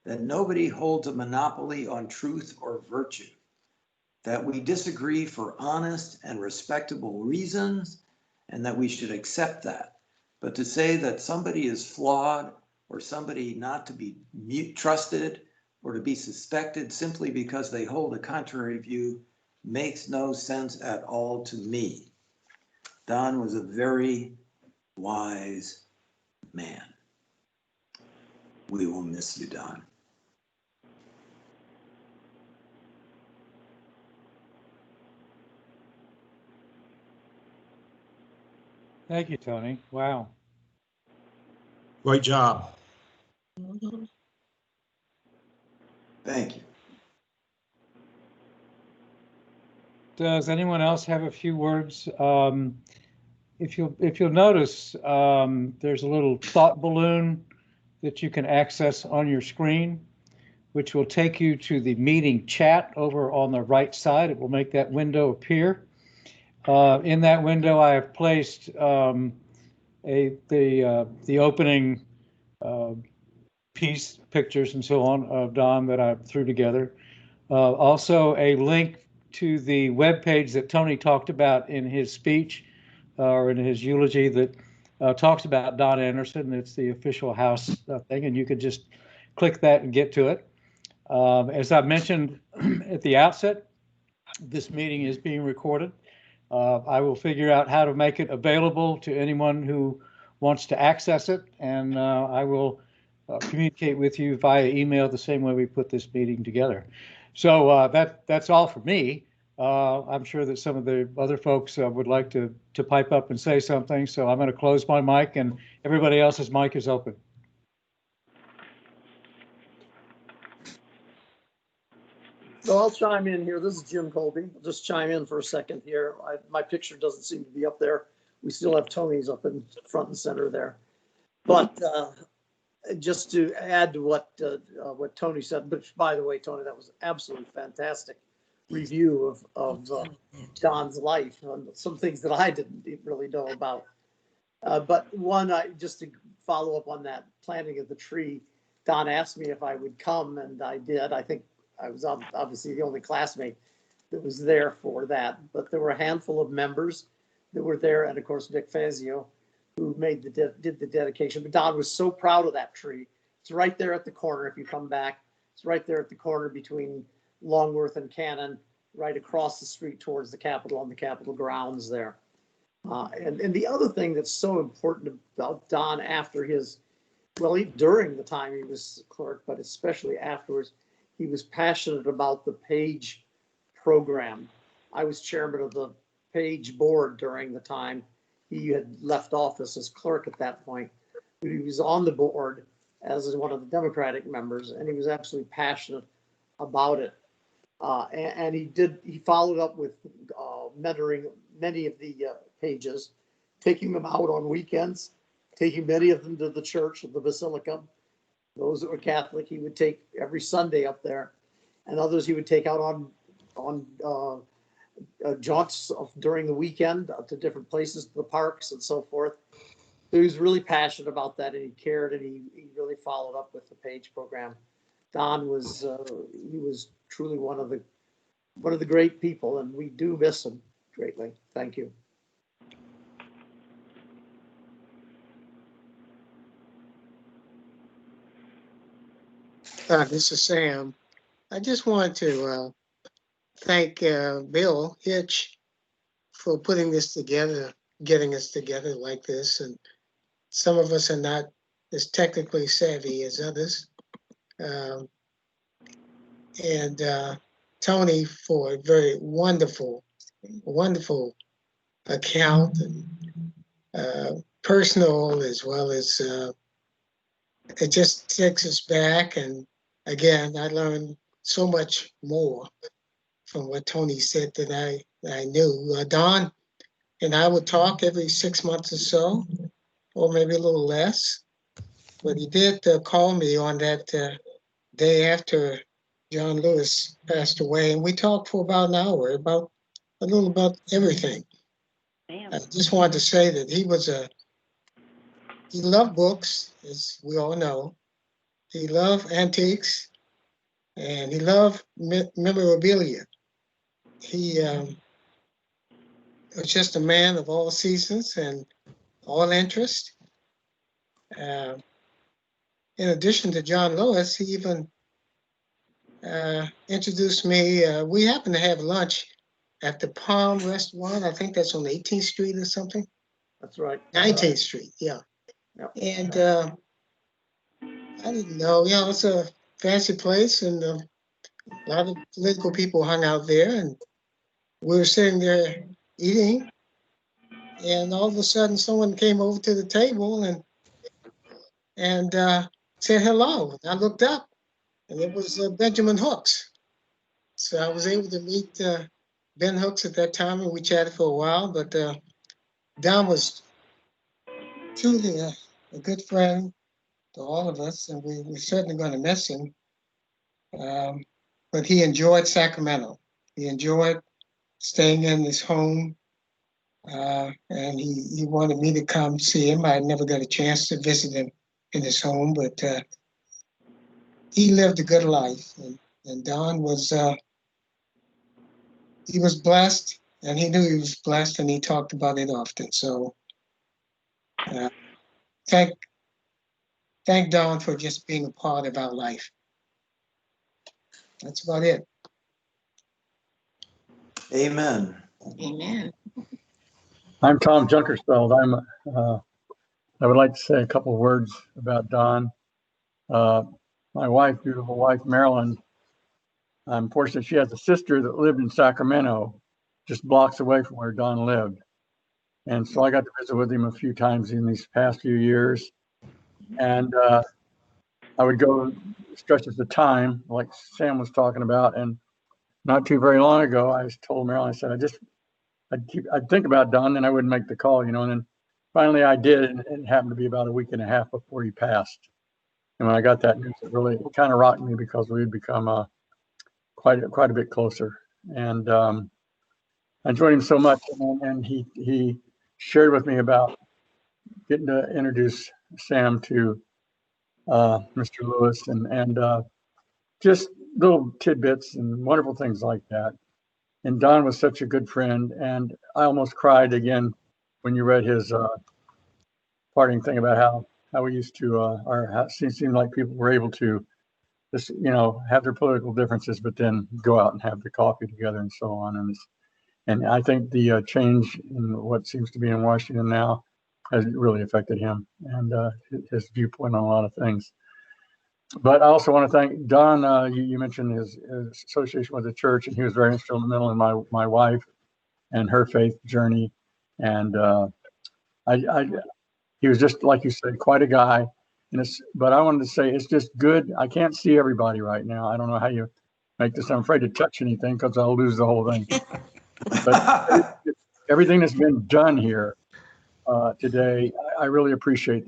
that nobody holds a monopoly on truth or virtue, that we disagree for honest and respectable reasons, and that we should accept that. But to say that somebody is flawed or somebody not to be trusted or to be suspected simply because they hold a contrary view makes no sense at all to me. Donn was a very wise man. We will miss you, Donn. Thank you, Tony. Wow. Great job. Thank you. Does anyone else have a few words? If you'll notice, there's a little thought balloon that you can access on your screen, which will take you to the meeting chat over on the right side. It will make that window appear. In that window, I have placed the opening piece, pictures and so on of Donn that I threw together. Also a link to the webpage that Tony talked about in his speech or in his eulogy that talks about Donn Anderson. It's the official House thing, and you could just click that and get to it. As I mentioned at the outset, this meeting is being recorded. I will figure out how to make it available to anyone who wants to access it, and I will communicate with you via email the same way we put this meeting together. So that's all for me. I'm sure that some of the other folks would like to pipe up and say something, so I'm going to close my mic, and everybody else's mic is open. So I'll chime in here. This is Jim Colby. I'll just chime in for a second here. My picture doesn't seem to be up there. We still have Tony's up in front and center there. But just to add to what Tony said, but by the way, Tony, that was absolutely fantastic review of Don's life and some things that I didn't really know about. But one, just to follow up on that planting of the tree, Don asked me if I would come, and I did. I think I was obviously the only classmate that was there for that, but there were a handful of members that were there, and of course Nick Fazio, who did the dedication. But Don was so proud of that tree. It's right there at the corner. If you come back, it's right there at the corner between Longworth and Cannon, right across the street towards the Capitol, on the Capitol grounds there. And the other thing that's so important about Don after his, well, during the time he was clerk, but especially afterwards, he was passionate about the Page program. I was chairman of the Page board during the time he had left office as clerk at that point. But he was on the board as one of the Democratic members, and he was absolutely passionate about it. And he followed up with mentoring many of the Pages, taking them out on weekends, taking many of them to the church of the Basilica. Those that were Catholic, he would take every Sunday up there, and others he would take out on jaunts during the weekend to different places, the parks and so forth. So he was really passionate about that, and he cared, and he really followed up with the Page program. Don was he was truly one of the great people, and we do miss him greatly. Thank you. This is Sam. I just wanted to thank Bill Hitch for putting this together, getting us together like this. And some of us are not as technically savvy as others. And Tony for a very wonderful account, and personal as well as it just takes us back. And again, I learned so much more from what Tony said that I knew. Don and I would talk every 6 months or so, or maybe a little less. But he did call me on that day after John Lewis passed away, and we talked for about an hour about a little about everything. I just wanted to say that he loved books, as we all know. He loved antiques, and he loved memorabilia. He was just a man of all seasons and all interest. In addition to John Lewis, he even introduced me. We happened to have lunch at the Palm Restaurant. I think that's on 18th Street or something. That's right. 19th Street, yeah. Yep. And I didn't know, it's a fancy place, and a lot of political people hung out there, and we were sitting there eating, and all of a sudden someone came over to the table and said hello. I looked up, and it was Benjamin Hooks. So I was able to meet Ben Hooks at that time, and we chatted for a while. But Don was truly a good friend to all of us, and we're certainly going to miss him. But he enjoyed Sacramento. He enjoyed staying in his home, and he wanted me to come see him. I never got a chance to visit him in his home, but he lived a good life, and Don was he was blessed, and he knew he was blessed, and he talked about it often. So thank Don for just being a part of our life. That's about it. Amen. Amen. I'm Tom Junkersfeld. I would like to say a couple of words about Don. My wife, beautiful wife, Marilyn, I'm fortunate she has a sister that lived in Sacramento, just blocks away from where Don lived. And so I got to visit with him a few times in these past few years. And I would go stretches of time, like Sam was talking about. And not too very long ago, I told Marilyn, I said, I'd think about Don, and I wouldn't make the call, and then finally I did, and it happened to be about a week and a half before he passed. And when I got that news, it kind of rocked me because we'd become quite a bit closer. And I enjoyed him so much. And he shared with me about getting to introduce Sam to Mr. Lewis and just little tidbits and wonderful things like that. And Don was such a good friend. And I almost cried again when you read his parting thing about how we used to, or how it seemed like people were able to just, have their political differences, but then go out and have the coffee together and so on. And I think the change in what seems to be in Washington now has really affected him and his viewpoint on a lot of things. But I also want to thank Don. You mentioned his association with the church, and he was very instrumental in my wife and her faith journey. And he was just, like you said, quite a guy. But I wanted to say it's just good. I can't see everybody right now. I don't know how you make this. I'm afraid to touch anything because I'll lose the whole thing. But everything that's been done here today, I really appreciate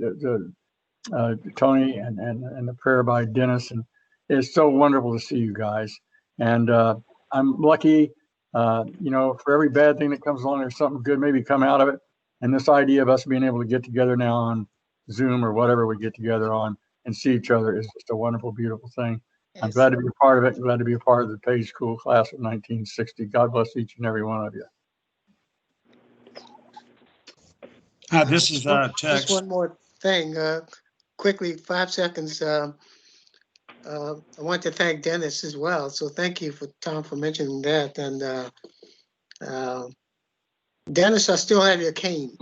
Tony and the prayer by Dennis, and it's so wonderful to see you guys. And I'm lucky, for every bad thing that comes along, there's something good maybe come out of it. And this idea of us being able to get together now on Zoom or whatever we get together on and see each other is just a wonderful, beautiful thing. I'm glad to be a part of it. Glad to be a part of the Page School class of 1960. God bless each and every one of you. Hi, this is Just Tex. one more thing, quickly, 5 seconds. I want to thank Dennis as well. So thank you Tom for mentioning that. And Dennis, I still have your cane.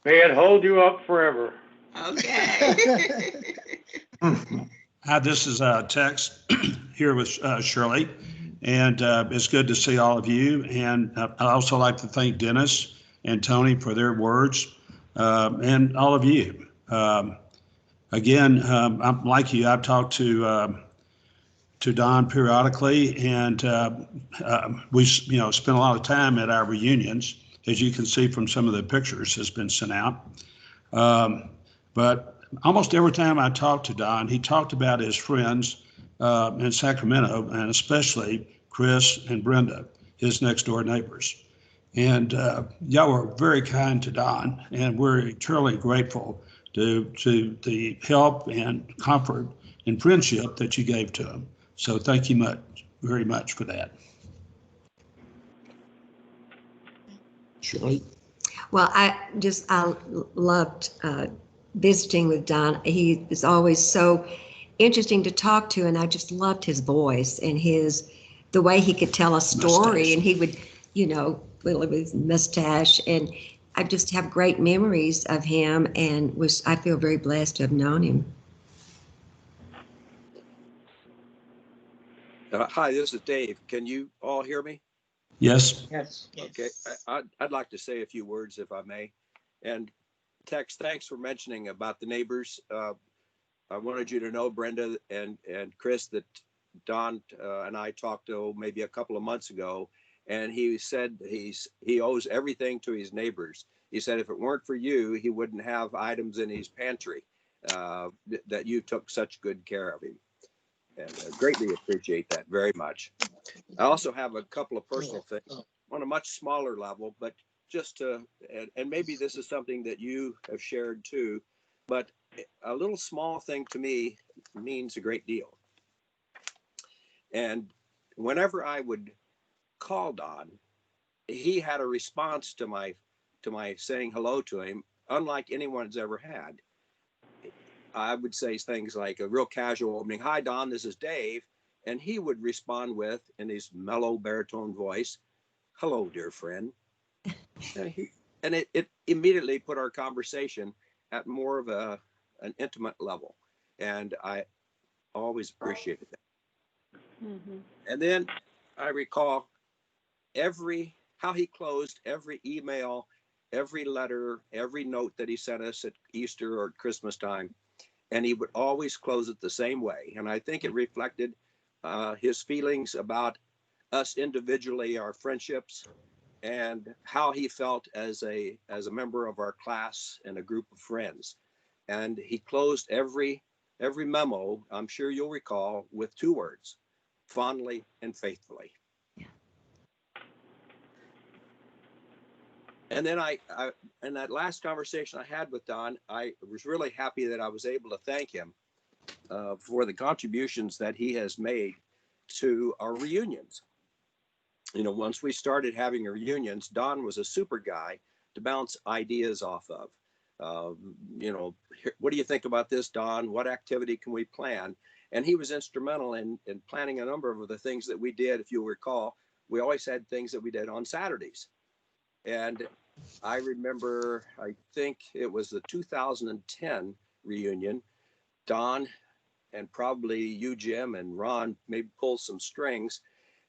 May it hold you up forever. Okay. Hi, this is Tex here with Shirley, and it's good to see all of you. And I'd also like to thank Dennis and Tony for their words, and all of you. Again, I'm like you. I've talked to Don periodically, and we spent a lot of time at our reunions, as you can see from some of the pictures that's been sent out. But almost every time I talked to Don, he talked about his friends in Sacramento, and especially Chris and Brenda, his next door neighbors. And y'all were very kind to Don, and we're eternally grateful to the help and comfort and friendship that you gave to him. So thank you very much for that. Shirley? Well, I loved visiting with Don. He is always so interesting to talk to, and I just loved his voice and the way he could tell a story, mustache. And he would, with his mustache, and I just have great memories of him, and I feel very blessed to have known him. Hi, this is Dave. Can you all hear me? Yes. Yes. Okay. I'd like to say a few words, if I may. And Tex, thanks for mentioning about the neighbors. I wanted you to know, Brenda and Chris, that Don and I talked to maybe a couple of months ago, and he said he owes everything to his neighbors. He said if it weren't for you, he wouldn't have items in his pantry, that you took such good care of him. And I greatly appreciate that very much. I also have a couple of personal things on a much smaller level, but just and maybe this is something that you have shared too, but a little small thing to me means a great deal. And whenever I would call Don, he had a response to my saying hello to him, unlike anyone's ever had. I would say things like a real casual opening, "Hi, Don, this is Dave." And he would respond with, in his mellow baritone voice, "Hello, dear friend." And it immediately put our conversation at more of an intimate level. And I always appreciated that. Mm-hmm. And then I recall how he closed every email, every letter, every note that he sent us at Easter or Christmas time. And he would always close it the same way. And I think it reflected his feelings about us individually, our friendships, and how he felt as a member of our class and a group of friends. And he closed every memo, I'm sure you'll recall, with 2 words: fondly and faithfully. And then I in that last conversation I had with Donn, I was really happy that I was able to thank him for the contributions that he has made to our reunions. You know, once we started having reunions, Donn was a super guy to bounce ideas off of. You know, what do you think about this, Donn? What activity can we plan? And he was instrumental in planning a number of the things that we did. If you'll recall, we always had things that we did on Saturdays. And I remember, I think it was the 2010 reunion, Donn and probably you, Jim, and Ron maybe pulled some strings,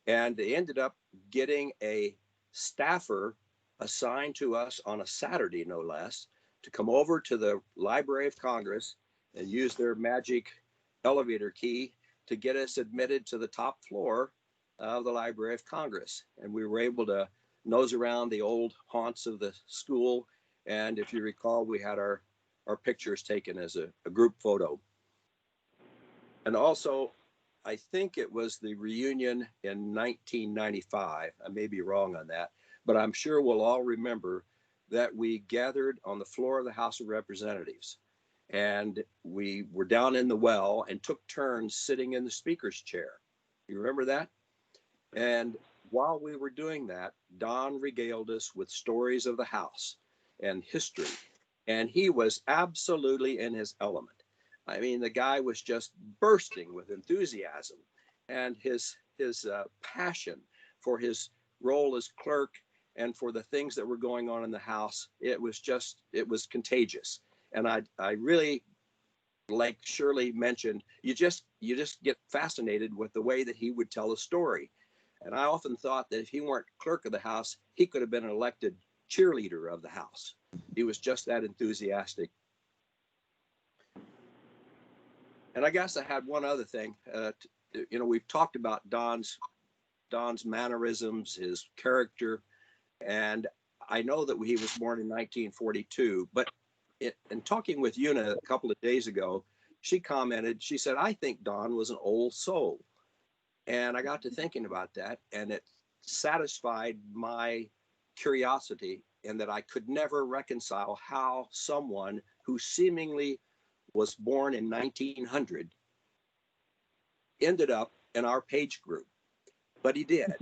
and they ended up getting a staffer assigned to us on a Saturday, no less, to come over to the Library of Congress and use their magic elevator key to get us admitted to the top floor of the Library of Congress. And we were able to nose around the old haunts of the school. And if you recall, we had our pictures taken as a group photo. And also, I think it was the reunion in 1995. I may be wrong on that, but I'm sure we'll all remember that we gathered on the floor of the House of Representatives. And we were down in the well and took turns sitting in the speaker's chair. You remember that? And while we were doing that, Donn regaled us with stories of the House and history. And he was absolutely in his element. I mean, the guy was just bursting with enthusiasm, and his passion for his role as clerk and for the things that were going on in the House, it was contagious. And I really, like Shirley mentioned, you just get fascinated with the way that he would tell a story. And I often thought that if he weren't clerk of the House, he could have been an elected cheerleader of the House. He was just that enthusiastic. And I guess I had one other thing. You know, we've talked about Donn's mannerisms, his character, and I know that he was born in 1942. But in talking with Una a couple of days ago, she commented. She said, "I think Donn was an old soul." And I got to thinking about that, and it satisfied my curiosity in that I could never reconcile how someone who seemingly was born in 1900 ended up in our page group. But he did.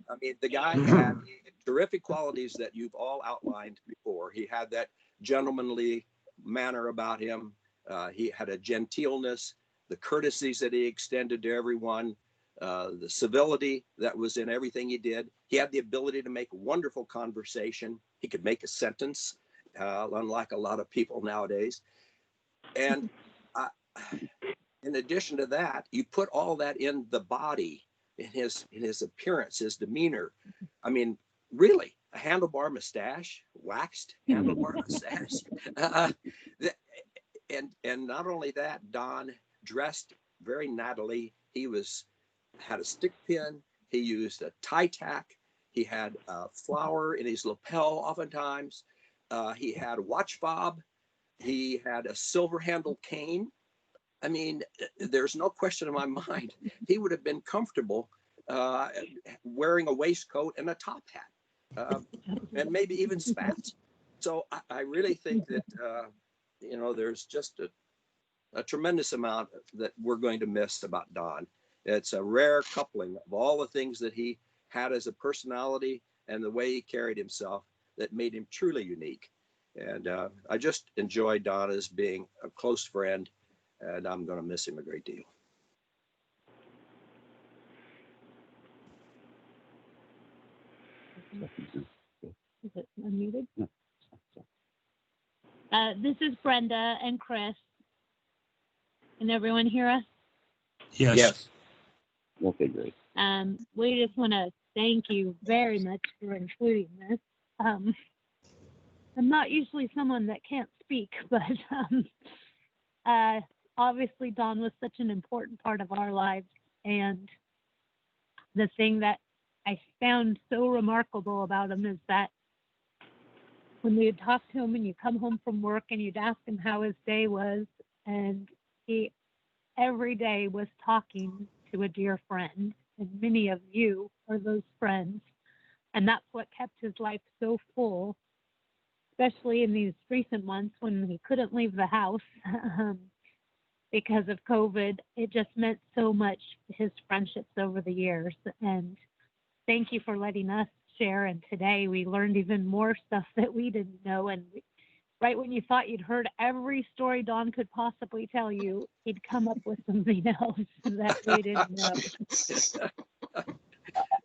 I mean, the guy had terrific qualities that you've all outlined before. He had that gentlemanly manner about him. He had a genteelness, the courtesies that he extended to everyone, the civility that was in everything he did. He had the ability to make wonderful conversation. He could make a sentence, unlike a lot of people nowadays. And in addition to that, you put all that in the body, in his appearance, his demeanor. I mean, really, a handlebar mustache, waxed handlebar mustache. And not only that, Donn dressed very nattily. He had a stick pin. He used a tie tack. He had a flower in his lapel oftentimes. He had a watch fob. He had a silver handled cane. I mean, there's no question in my mind he would have been comfortable wearing a waistcoat and a top hat, and maybe even spats. So I really think that you know, there's just a tremendous amount that we're going to miss about Donn. It's a rare coupling of all the things that he had as a personality and the way he carried himself that made him truly unique. And I just enjoy Donn as being a close friend, and I'm going to miss him a great deal. Is it unmuted? No. This is Brenda and Chris. Can everyone hear us? Yes. Yes. Okay, great. We just want to thank you very much for including this. I'm not usually someone that can't speak, but obviously Donn was such an important part of our lives, and the thing that I found so remarkable about him is that when we would talk to him and you come home from work and you'd ask him how his day was, and he every day was talking to a dear friend, and many of you are those friends. And that's what kept his life so full, especially in these recent months when he couldn't leave the house because of COVID. It just meant so much to his friendships over the years. And thank you for letting us share. And today we learned even more stuff that we didn't know. And right when you thought you'd heard every story Donn could possibly tell you, he'd come up with something else that we didn't know.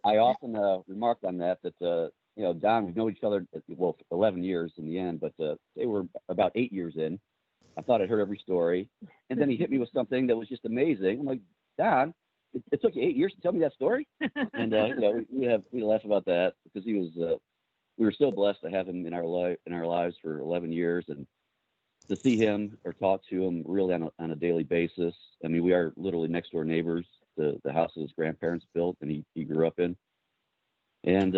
I often remarked on that Donn, we've known each other, well, for 11 years in the end, but they were about 8 years in. I thought I'd heard every story. And then he hit me with something that was just amazing. I'm like, Donn, it took you 8 years to tell me that story? And, we laugh about that because he was, we were so blessed to have him in our lives for 11 years, and to see him or talk to him really on a daily basis. I mean, we are literally next door neighbors. The house that his grandparents built and he grew up in. And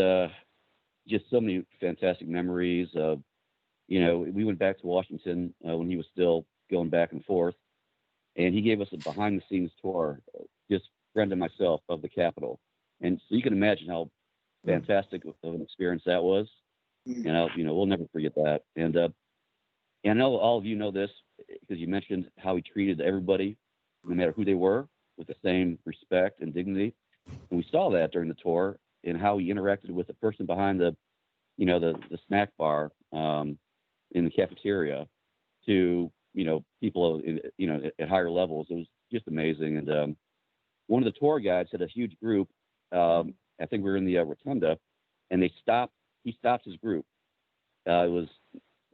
just so many fantastic memories. We went back to Washington when he was still going back and forth, and he gave us a behind the scenes tour, just friend and myself, of the Capitol. And so you can imagine how fantastic of an experience that was. And we'll never forget that. And I know all of you know this because you mentioned how he treated everybody, no matter who they were, with the same respect and dignity. And we saw that during the tour and how he interacted with the person behind the snack bar in the cafeteria to, people, at higher levels. It was just amazing. And one of the tour guides had a huge group. I think we were in the rotunda, and he stopped his group. It was,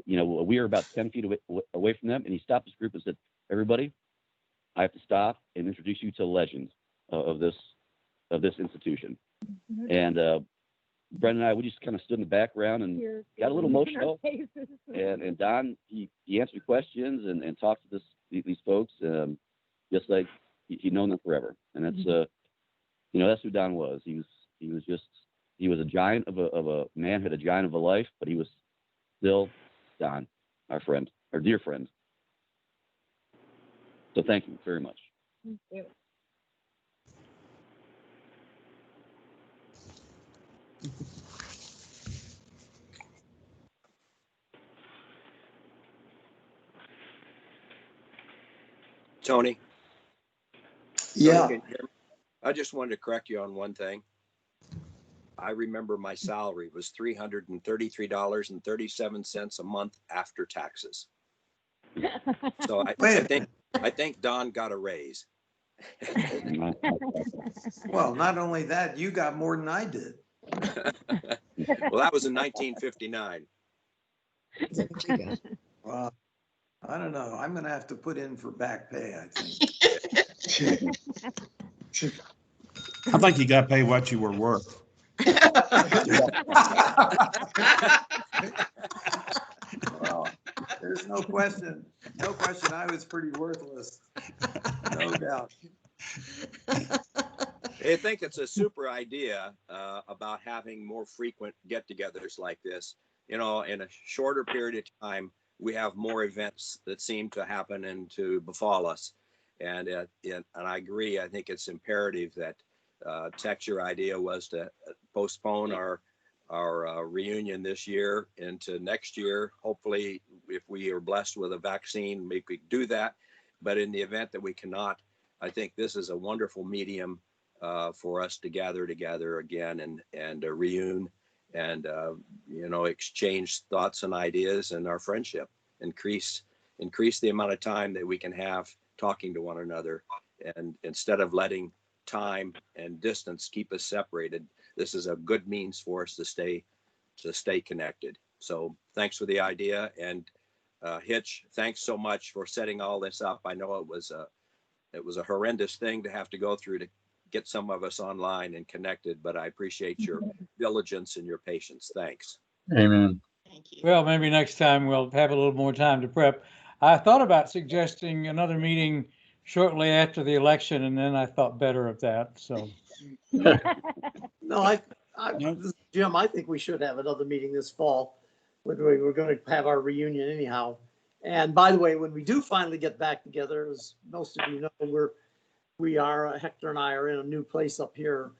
we were about 10 feet away from them, and he stopped his group and said, "Everybody, I have to stop and introduce you to the legend of this institution." Mm-hmm. And Brenda and I, we just kind of stood in the background and got a little emotional. And Donn, he answered questions and talked to these folks, just like he'd known them forever. And that's that's who Donn was. He was a giant of a man, had a giant of a life, but he was still Donn, our friend, our dear friend. So thank you very much. Thank you. Tony? Yeah. Tony, I just wanted to correct you on one thing. I remember my salary was $333.37 a month after taxes. So I think Donn got a raise. Well, not only that, you got more than I did. Well, that was in 1959. Well, I don't know. I'm going to have to put in for back pay, I think. I think you got paid what you were worth. Well, there's no question. No question. I was pretty worthless. No doubt. I think it's a super idea about having more frequent get-togethers like this. In a shorter period of time, we have more events that seem to happen and to befall us. And I agree. I think it's imperative that Tex, your idea was to postpone our reunion this year into next year. Hopefully, if we are blessed with a vaccine, we could do that. But in the event that we cannot, I think this is a wonderful medium for us to gather together again and reune and exchange thoughts and ideas, and our friendship increase the amount of time that we can have talking to one another. And instead of letting time and distance keep us separated, this is a good means for us to stay connected. So thanks for the idea. And Hitch, thanks so much for setting all this up. I know it was a horrendous thing to have to go through to get some of us online and connected, but I appreciate your diligence and your patience. Thanks. Amen. Thank you. Well, maybe next time we'll have a little more time to prep. I thought about suggesting another meeting shortly after the election, and then I thought better of that. So No, Jim, I think we should have another meeting this fall. We're going to have our reunion anyhow. And by the way, when we do finally get back together, as most of you know, Hector and I are in a new place up here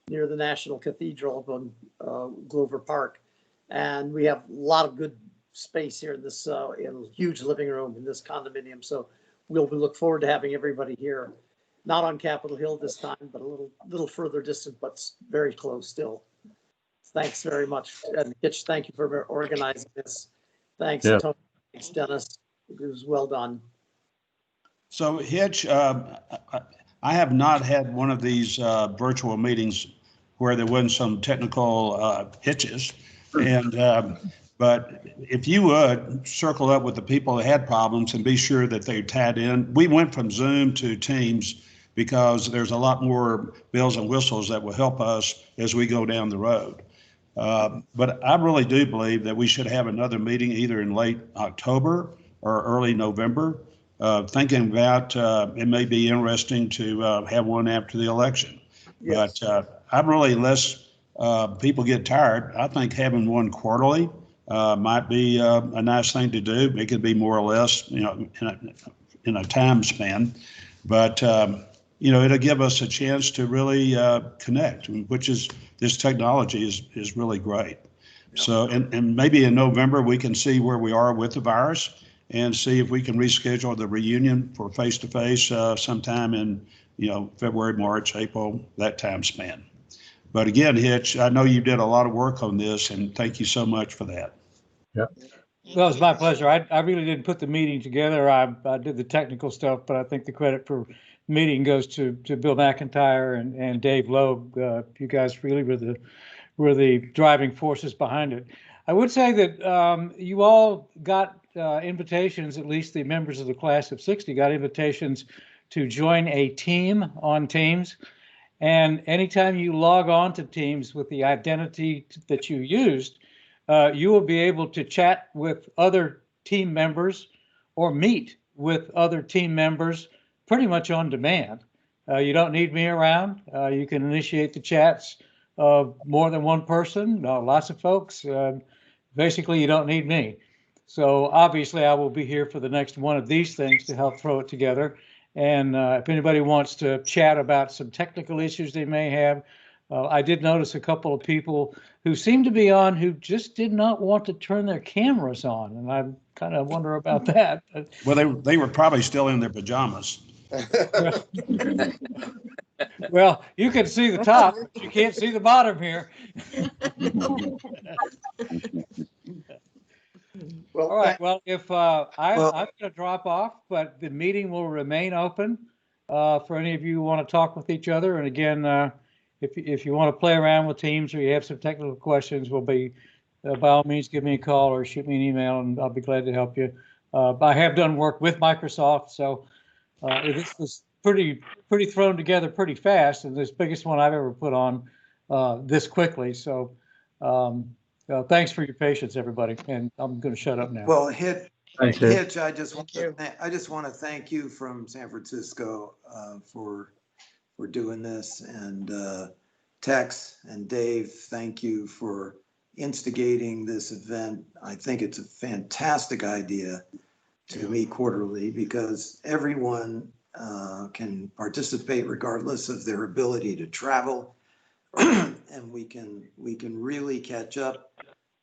near the National Cathedral up on Glover Park. And we have a lot of good space here in this in a huge living room in this condominium. So we'll look forward to having everybody here, not on Capitol Hill this time, but a little further distant, but very close still. Thanks very much. And Hitch, thank you for organizing this. Thanks, Yeah. Tony. Thanks, Dennis. It was well done. So Hitch, I have not had one of these virtual meetings where there wasn't some technical hitches. And but if you would circle up with the people that had problems and be sure that they tied in. We went from Zoom to Teams because there's a lot more bells and whistles that will help us as we go down the road. But I really do believe that we should have another meeting either in late October or early November. Thinking about it may be interesting to have one after the election. Yes. But I'm really, unless people get tired, I think having one quarterly might be a nice thing to do. It could be more or less, in a time span. But it'll give us a chance to really connect, which is, this technology is really great. So, and maybe in November, we can see where we are with the virus and see if we can reschedule the reunion for face-to-face sometime in, February, March, April, that time span. But again, Hitch, I know you did a lot of work on this, and thank you so much for that. Yeah. Well, it's my pleasure. I really didn't put the meeting together. I did the technical stuff, but I think the credit for meeting goes to Bill McIntyre and Dave Loeb. You guys really were the driving forces behind it. I would say that you all got invitations, at least the members of the class of 60 got invitations to join a team on Teams. And anytime you log on to Teams with the identity that you used, you will be able to chat with other team members or meet with other team members pretty much on demand. You don't need me around. You can initiate the chats of more than one person, lots of folks. Basically, you don't need me. So obviously, I will be here for the next one of these things to help throw it together. And if anybody wants to chat about some technical issues they may have, I did notice a couple of people who seemed to be on who just did not want to turn their cameras on. And I kind of wonder about that. Well, they were probably still in their pajamas. Well, you can see the top, but you can't see the bottom here. Well, all right. Well, if I'm going to drop off, but the meeting will remain open for any of you who want to talk with each other. And again, if you want to play around with Teams or you have some technical questions, we'll be by all means give me a call or shoot me an email, and I'll be glad to help you. I have done work with Microsoft, so this was pretty thrown together pretty fast, and this biggest one I've ever put on this quickly. So thanks for your patience, everybody, and I'm going to shut up now. Well, Hitch, I just want to thank you from San Francisco for doing this, and Tex and Dave, thank you for instigating this event. I think it's a fantastic idea to meet quarterly because everyone can participate regardless of their ability to travel, and we can really catch up.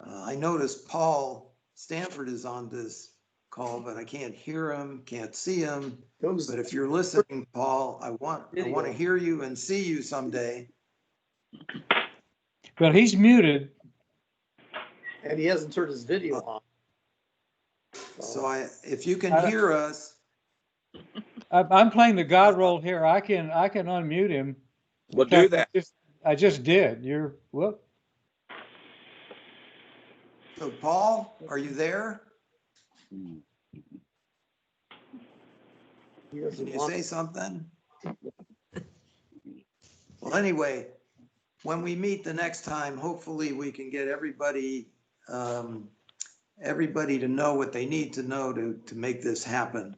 I noticed Paul Stanford is on this call, but I can't hear him, can't see him. But if you're listening, Paul, I want to hear you and see you someday. Well, he's muted. And he hasn't turned his video on. So if you can hear us. I'm playing the God role here. I can unmute him. We'll do that. I just did. Whoop. So Paul, are you there? Can you say something? Well, anyway, when we meet the next time, hopefully we can get everybody to know what they need to know to make this happen.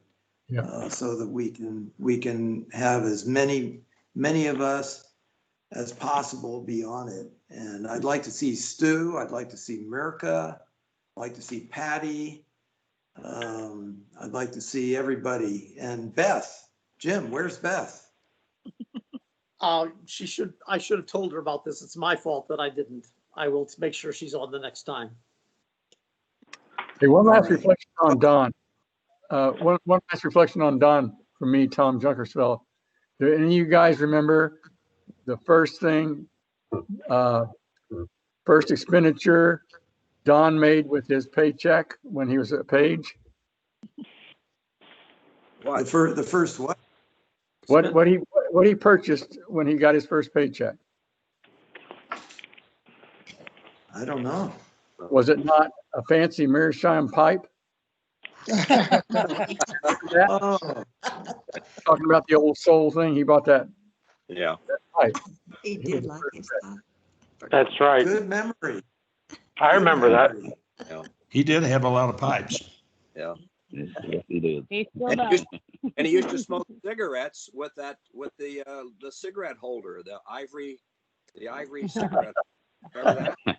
Yeah. So that we can have as many of us as possible be on it. And I'd like to see Stu, I'd like to see Mirka, I'd like to see Patty. I'd like to see everybody. And Beth, Jim, where's Beth? I should have told her about this. It's my fault that I didn't. I will make sure she's on the next time. Hey, one last All right. reflection on Donn. One last reflection on Donn from me, Tom Junkersfeld. Do any of you guys remember the first thing, first expenditure Donn made with his paycheck when he was at Page? The first what? What he purchased when he got his first paycheck? I don't know. Was it not a fancy Meerschaum pipe? Oh, Talking about the old soul thing, he bought that Yeah. pipe. He did like his stuff. That's right. good memory. I remember that. Memory. He did have a lot of pipes. Yeah. Yes, he did. He still And does. he used to smoke cigarettes with the cigarette holder, the ivory cigarette. Remember that?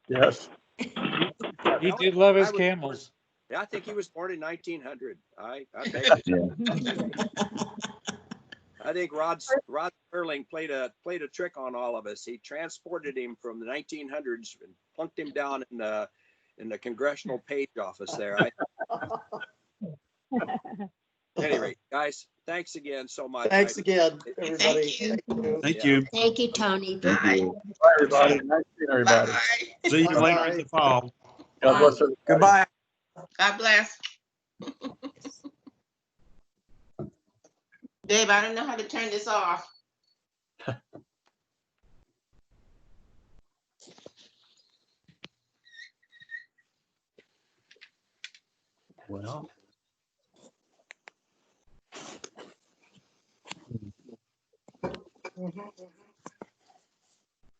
Yes. He did love his I was- camels. Yeah, I think he was born in 1900. I bet. I think Rod Sterling played a trick on all of us. He transported him from the 1900s and plunked him down in the congressional page office there. Anyway, guys, thanks again so much. Thanks again, everybody. Thank you. Thank you. Thank you, Tony. Bye. Bye, everybody. Nice seeing everybody. Bye. See you later in the fall. God bless everybody. Goodbye. God bless. Dave, I don't know how to turn this off. Well.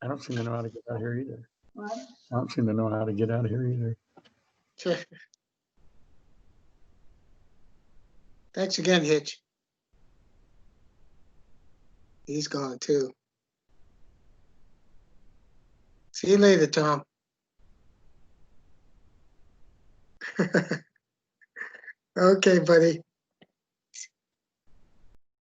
I don't seem to know how to get out of here either. What? I don't seem to know how to get out of here either. Thanks again, Hitch. He's gone too. See you later, Tom. Okay, buddy.